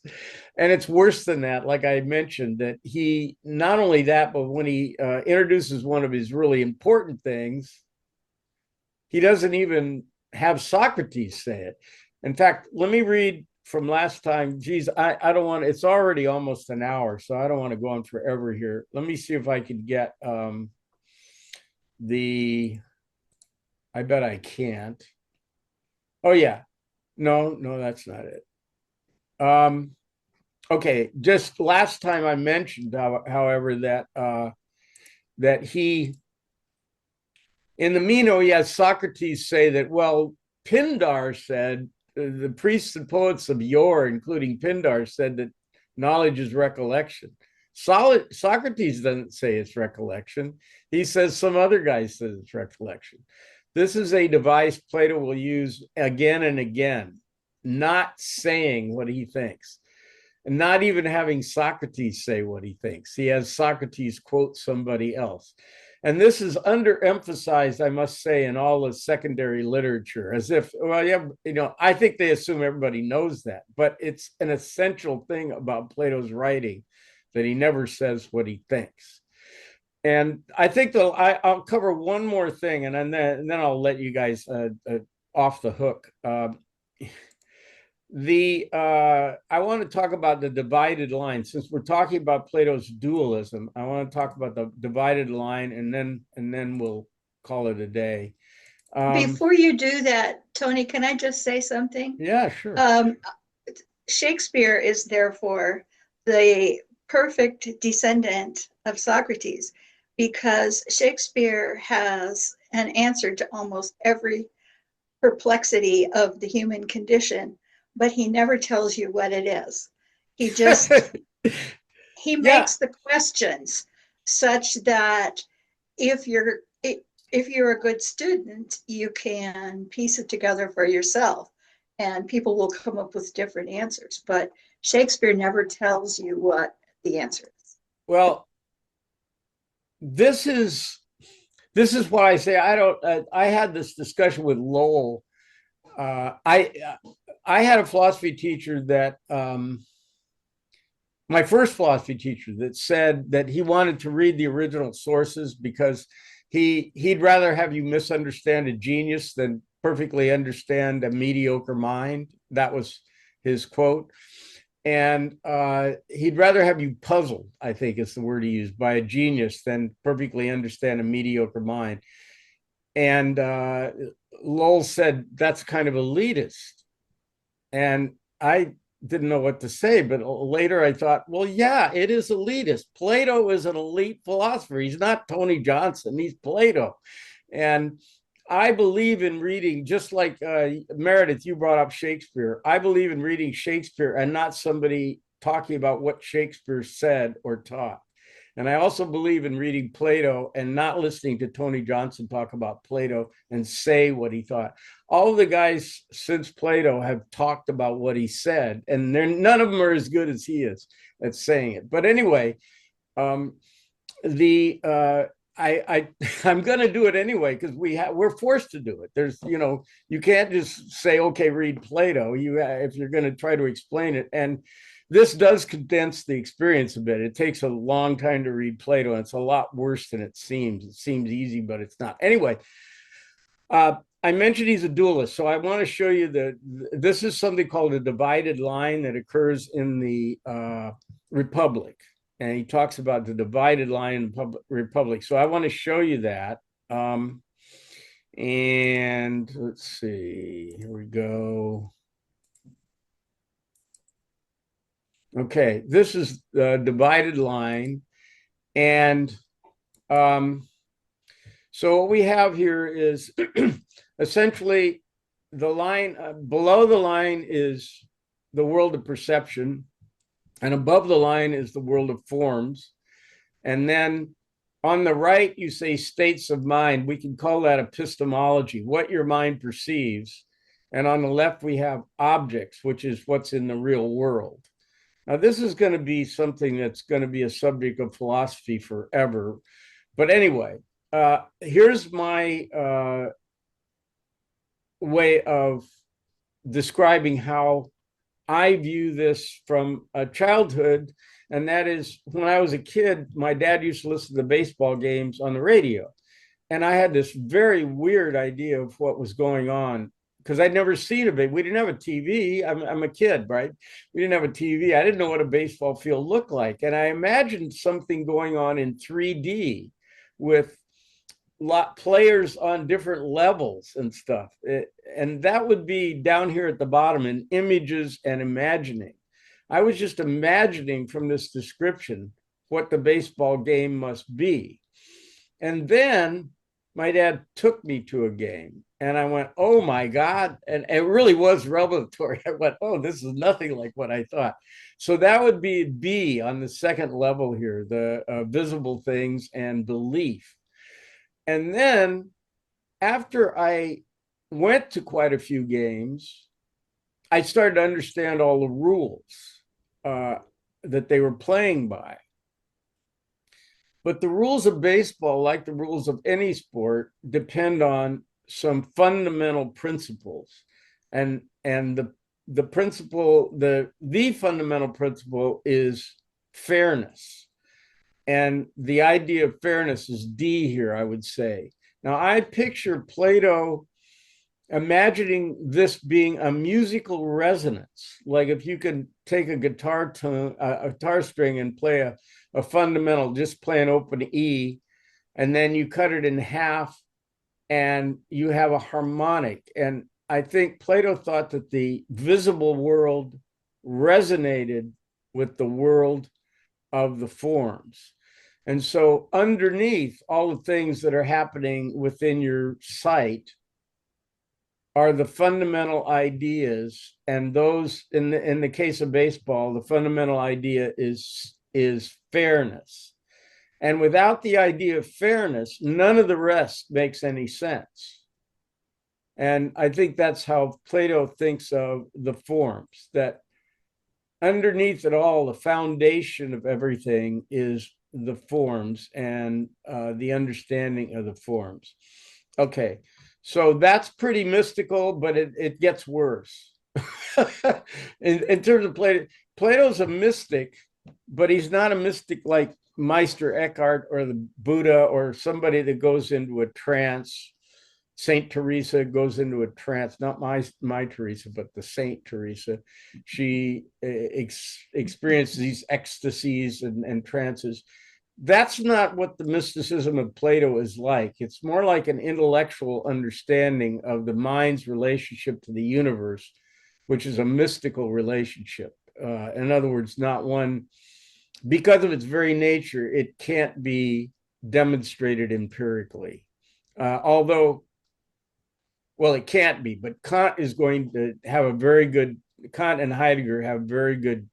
Speaker 2: And it's worse than that, like I mentioned, that he, not only that, but when he introduces one of his really important things, he doesn't even have Socrates say it. In fact, let me read from last time. Geez, I don't want, it's already almost an hour, so I don't want to go on forever here. Let me see if I can get I bet I can't. Oh yeah, no, that's not it. Okay, just last time I mentioned, however, that he, in the Meno, he has Socrates say that, well, Pindar said, the priests and poets of yore, including Pindar, said that knowledge is recollection. Socrates doesn't say it's recollection. He says some other guy says it's recollection. This is a device Plato will use again and again, not saying what he thinks, and not even having Socrates say what he thinks. He has Socrates quote somebody else. And this is underemphasized, I must say, in all the secondary literature, as if, well, yeah, you know, I think they assume everybody knows that, but it's an essential thing about Plato's writing that he never says what he thinks. And I think I'll cover one more thing, and then I'll let you guys off the hook. I want to talk about the divided line. Since we're talking about Plato's dualism, I want to talk about the divided line, and then we'll call it a day.
Speaker 5: Before you do that, Tony, can I just say something?
Speaker 2: Yeah, sure.
Speaker 5: Shakespeare is therefore the perfect descendant of Socrates, because Shakespeare has an answer to almost every perplexity of the human condition, but he never tells you what it is. He just, he makes the questions such that if you're a good student, you can piece it together for yourself, and people will come up with different answers. But Shakespeare never tells you what the answer is.
Speaker 2: Well, this is why I say I don't. I had this discussion with Lowell. I had a philosophy teacher that my first philosophy teacher that said that he wanted to read the original sources because he'd rather have you misunderstand a genius than perfectly understand a mediocre mind. That was his quote. And he'd rather have you puzzled, I think is the word he used, by a genius than perfectly understand a mediocre mind. And Lowell said that's kind of elitist. And I didn't know what to say, but later I thought, well, yeah, it is elitist. Plato is an elite philosopher. He's not Tony Johnson, he's Plato. And I believe in reading, just like Meredith, you brought up Shakespeare. I believe in reading Shakespeare and not somebody talking about what Shakespeare said or taught. And I also believe in reading Plato and not listening to Tony Johnson talk about Plato and say what he thought. All of the guys since Plato have talked about what he said, and none of them are as good as he is at saying it. But anyway, I'm going to do it anyway because we're forced to do it. There's, you can't just say, okay, read Plato. If you're going to try to explain it, and this does condense the experience a bit. It takes a long time to read Plato, and it's a lot worse than it seems. It seems easy, but it's not. Anyway, I mentioned he's a dualist, so I want to show you this is something called a divided line that occurs in the Republic. And he talks about the divided line in the Republic. So I want to show you that. And let's see, here we go. Okay, this is the divided line. And so what we have here is essentially the line below the line is the world of perception, and above the line is the world of forms. And then on the right, you say states of mind. We can call that epistemology, what your mind perceives. And on the left, we have objects, which is what's in the real world. Now, this is going to be something that's going to be a subject of philosophy forever. But anyway, here's my way of describing how I view this from a childhood. And that is, when I was a kid, my dad used to listen to baseball games on the radio. And I had this very weird idea of what was going on because I'd never seen a big. We didn't have a TV. I'm a kid, right? We didn't have a TV. I didn't know what a baseball field looked like. And I imagined something going on in 3D with players on different levels and stuff. And that would be down here at the bottom in images and imagining. I was just imagining from this description what the baseball game must be. And then my dad took me to a game and I went, oh my God. And it really was revelatory. I went, oh, this is nothing like what I thought. So that would be B on the second level here, the visible things and belief. And then after I went to quite a few games, I started to understand all the rules that they were playing by. But the rules of baseball, like the rules of any sport, depend on some fundamental principles. And the principle, the fundamental principle is fairness. And the idea of fairness is D here, I would say. Now, I picture Plato imagining this being a musical resonance. Like if you could take a guitar string and play a fundamental, just play an open E, and then you cut it in half and you have a harmonic. And I think Plato thought that the visible world resonated with the world of the forms. And so underneath all the things that are happening within your sight are the fundamental ideas. And those, in the case of baseball, the fundamental idea is fairness. And without the idea of fairness, none of the rest makes any sense. And I think that's how Plato thinks of the forms, that underneath it all, the foundation of everything is the forms and the understanding of the forms. Okay, so that's pretty mystical, but it gets worse. in terms of Plato, Plato's a mystic, but he's not a mystic like Meister Eckhart or the Buddha or somebody that goes into a trance. Saint Teresa goes into a trance, not my Teresa, but the Saint Teresa. She experiences these ecstasies and trances. That's not what the mysticism of Plato is like. It's more like an intellectual understanding of the mind's relationship to the universe, which is a mystical relationship. In other words, not one, because of its very nature, it can't be demonstrated empirically. Although, well, it can't be, but Kant is going to have a very good, Kant and Heidegger have very good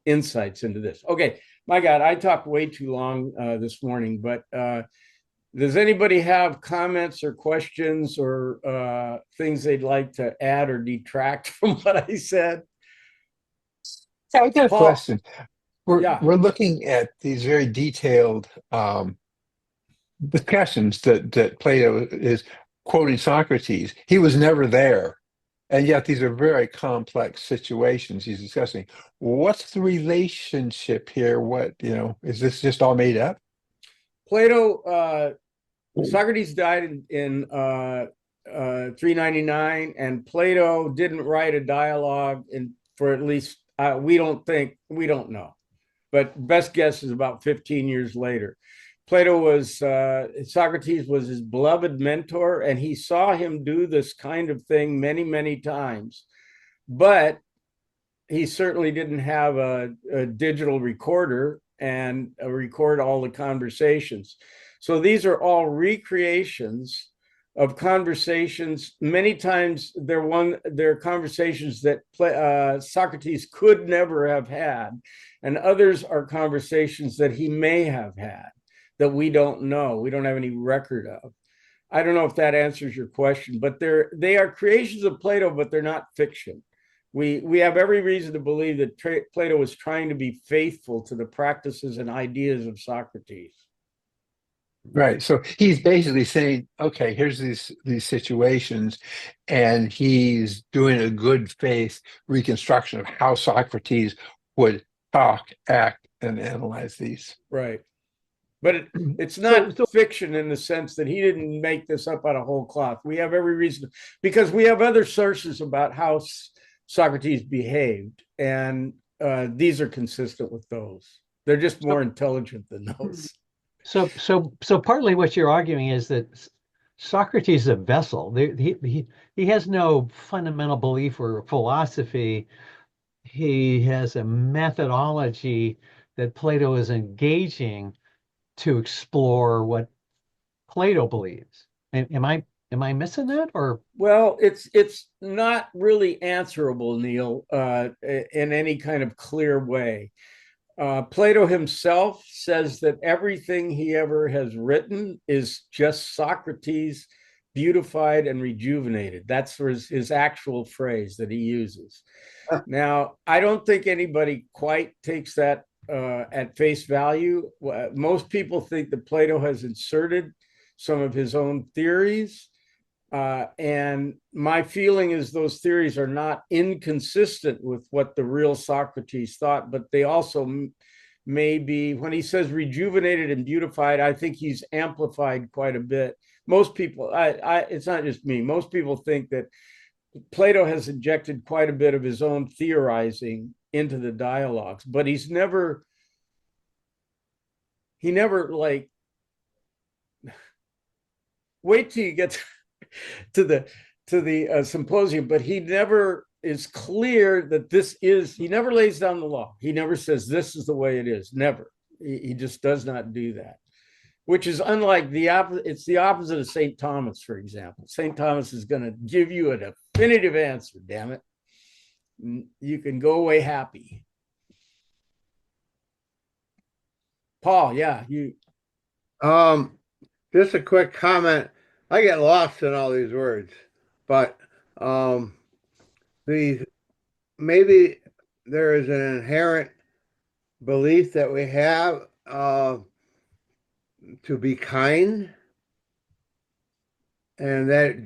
Speaker 2: insights into this. Okay, my God, I talked way too long this morning, but does anybody have comments or questions or things they'd like to add or detract from what I said?
Speaker 7: Yeah, I got a
Speaker 2: Paul.
Speaker 7: question. We're looking at these very detailed discussions that Plato is quoting Socrates. He was never there. And yet these are very complex situations he's discussing. What's the relationship here? What, is this just all made up?
Speaker 2: Plato, Socrates died in 399, and Plato didn't write a dialogue for at least, we don't know. But best guess is about 15 years later. Plato was Socrates was his beloved mentor, and he saw him do this kind of thing many, many times. But he certainly didn't have a digital recorder and record all the conversations. So these are all recreations of conversations. Many times they're conversations that Socrates could never have had, and others are conversations that he may have had that we don't know. We don't have any record of. I don't know if that answers your question, but they are creations of Plato, but they're not fiction. We have every reason to believe that Plato was trying to be faithful to the practices and ideas of Socrates.
Speaker 7: Right. So he's basically saying, okay, here's these situations, and he's doing a good faith reconstruction of how Socrates would talk, act, and analyze these.
Speaker 2: Right. But it's not fiction in the sense that he didn't make this up out of whole cloth. We have every reason, because we have other sources about how Socrates behaved, and these are consistent with those. They're just more intelligent than those.
Speaker 12: So partly what you're arguing is that Socrates is a vessel. He has no fundamental belief or philosophy. He has a methodology that Plato is engaging to explore what Plato believes. Am I missing that? Or
Speaker 2: well, it's not really answerable, Neil, in any kind of clear way. Plato himself says that everything he ever has written is just Socrates beautified and rejuvenated. That's his actual phrase that he uses. Now, I don't think anybody quite takes that at face value. Most people think that Plato has inserted some of his own theories. And my feeling is those theories are not inconsistent with what the real Socrates thought, but they also may be, when he says rejuvenated and beautified, I think he's amplified quite a bit. Most people, it's not just me, most people think that Plato has injected quite a bit of his own theorizing into the dialogues, but he never like, wait till you get to the symposium, but he never is clear that this is, he never lays down the law. He never says this is the way it is. Never. He just does not do that, which is unlike it's the opposite of St. Thomas, for example. St. Thomas is going to give you a definitive answer, damn it. You can go away happy. Paul, yeah, you.
Speaker 13: Just a quick comment. I get lost in all these words, but maybe there is an inherent belief that we have to be kind, and that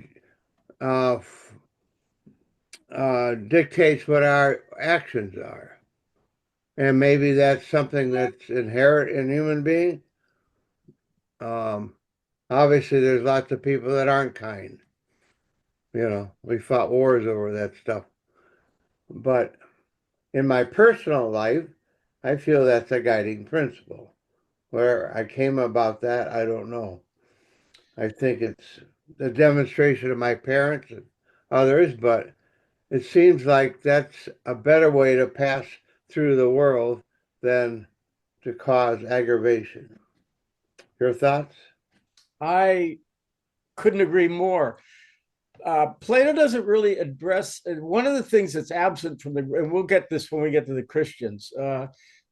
Speaker 13: dictates what our actions are. And maybe that's something that's inherent in human being. Obviously, there's lots of people that aren't kind. You know, we fought wars over that stuff. But in my personal life, I feel that's a guiding principle. Where I came about that, I don't know. I think it's the demonstration of my parents and others, but it seems like that's a better way to pass through the world than to cause aggravation. Your thoughts?
Speaker 2: I couldn't agree more. Plato doesn't really address, one of the things that's absent from and we'll get this when we get to the Christians,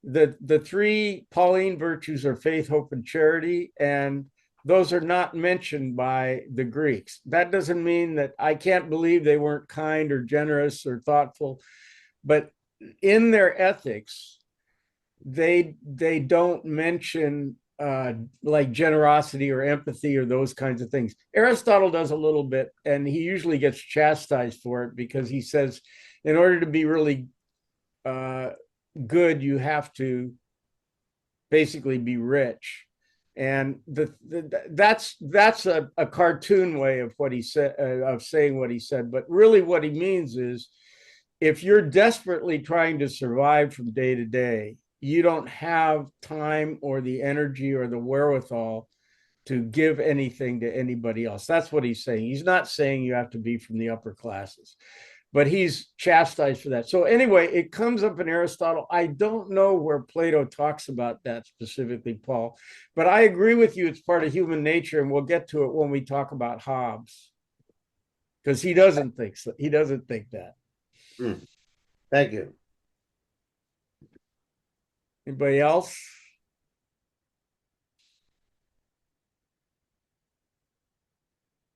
Speaker 2: the three Pauline virtues are faith, hope, and charity, and those are not mentioned by the Greeks. That doesn't mean that I can't believe they weren't kind or generous or thoughtful, but in their ethics, they don't mention like generosity or empathy or those kinds of things. Aristotle does a little bit, and he usually gets chastised for it because he says, in order to be really good, you have to basically be rich, and that's a cartoon way of what he said, of saying what he said. But really, what he means is, if you're desperately trying to survive from day to day, you don't have time or the energy or the wherewithal to give anything to anybody else. That's what he's saying. He's not saying you have to be from the upper classes, but he's chastised for that. So anyway, it comes up in Aristotle. I don't know where Plato talks about that specifically, Paul, but I agree with you. It's part of human nature, and we'll get to it when we talk about Hobbes, because he doesn't think so. He doesn't think that.
Speaker 13: Thank you.
Speaker 2: Anybody else?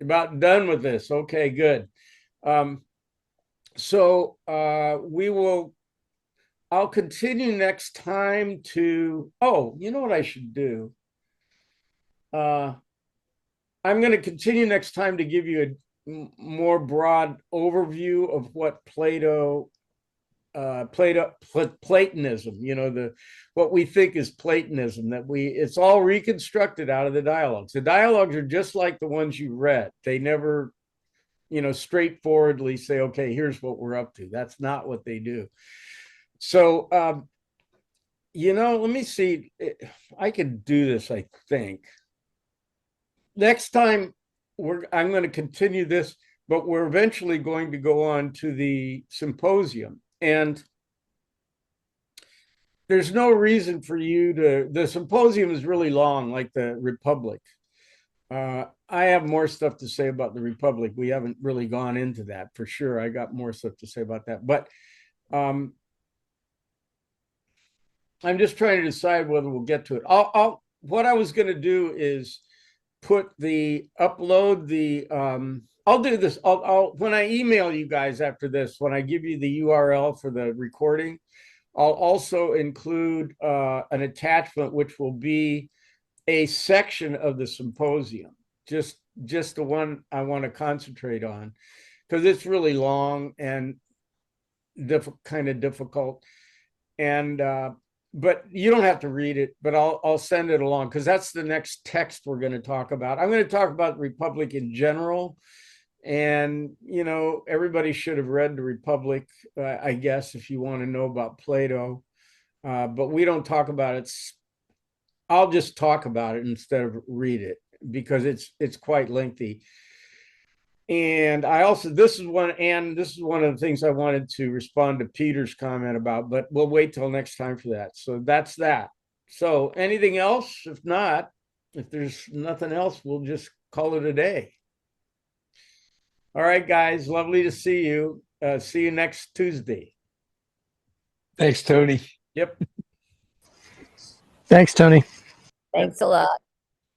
Speaker 2: About done with this. Okay, good. So I'll continue next time to, you know what I should do? I'm going to continue next time to give you a more broad overview of what Platonism, what we think is Platonism, it's all reconstructed out of the dialogues. The dialogues are just like the ones you read. They never, straightforwardly say, okay, here's what we're up to. That's not what they do. So, let me see. I could do this, I think. Next time, I'm going to continue this, but we're eventually going to go on to the symposium. And there's no reason for the symposium is really long, like the Republic. I have more stuff to say about the Republic. We haven't really gone into that for sure. I got more stuff to say about that. But I'm just trying to decide whether we'll get to it. What I was going to do is I'll do this. When I email you guys after this, when I give you the URL for the recording, I'll also include an attachment, which will be a section of the symposium, just the one I want to concentrate on, because it's really long and kind of difficult. And but you don't have to read it, but I'll send it along, because that's the next text we're going to talk about. I'm going to talk about the Republic in general. And, everybody should have read the Republic, I guess, if you want to know about Plato. But we don't talk about it. I'll just talk about it instead of read it, because it's quite lengthy. And this is one of the things I wanted to respond to Peter's comment about, but we'll wait till next time for that. So that's that. So anything else? If not, if there's nothing else, we'll just call it a day. All right, guys, lovely to see you. See you next Tuesday.
Speaker 7: Thanks, Tony.
Speaker 2: Yep.
Speaker 3: Thanks, Tony.
Speaker 11: Thanks a lot.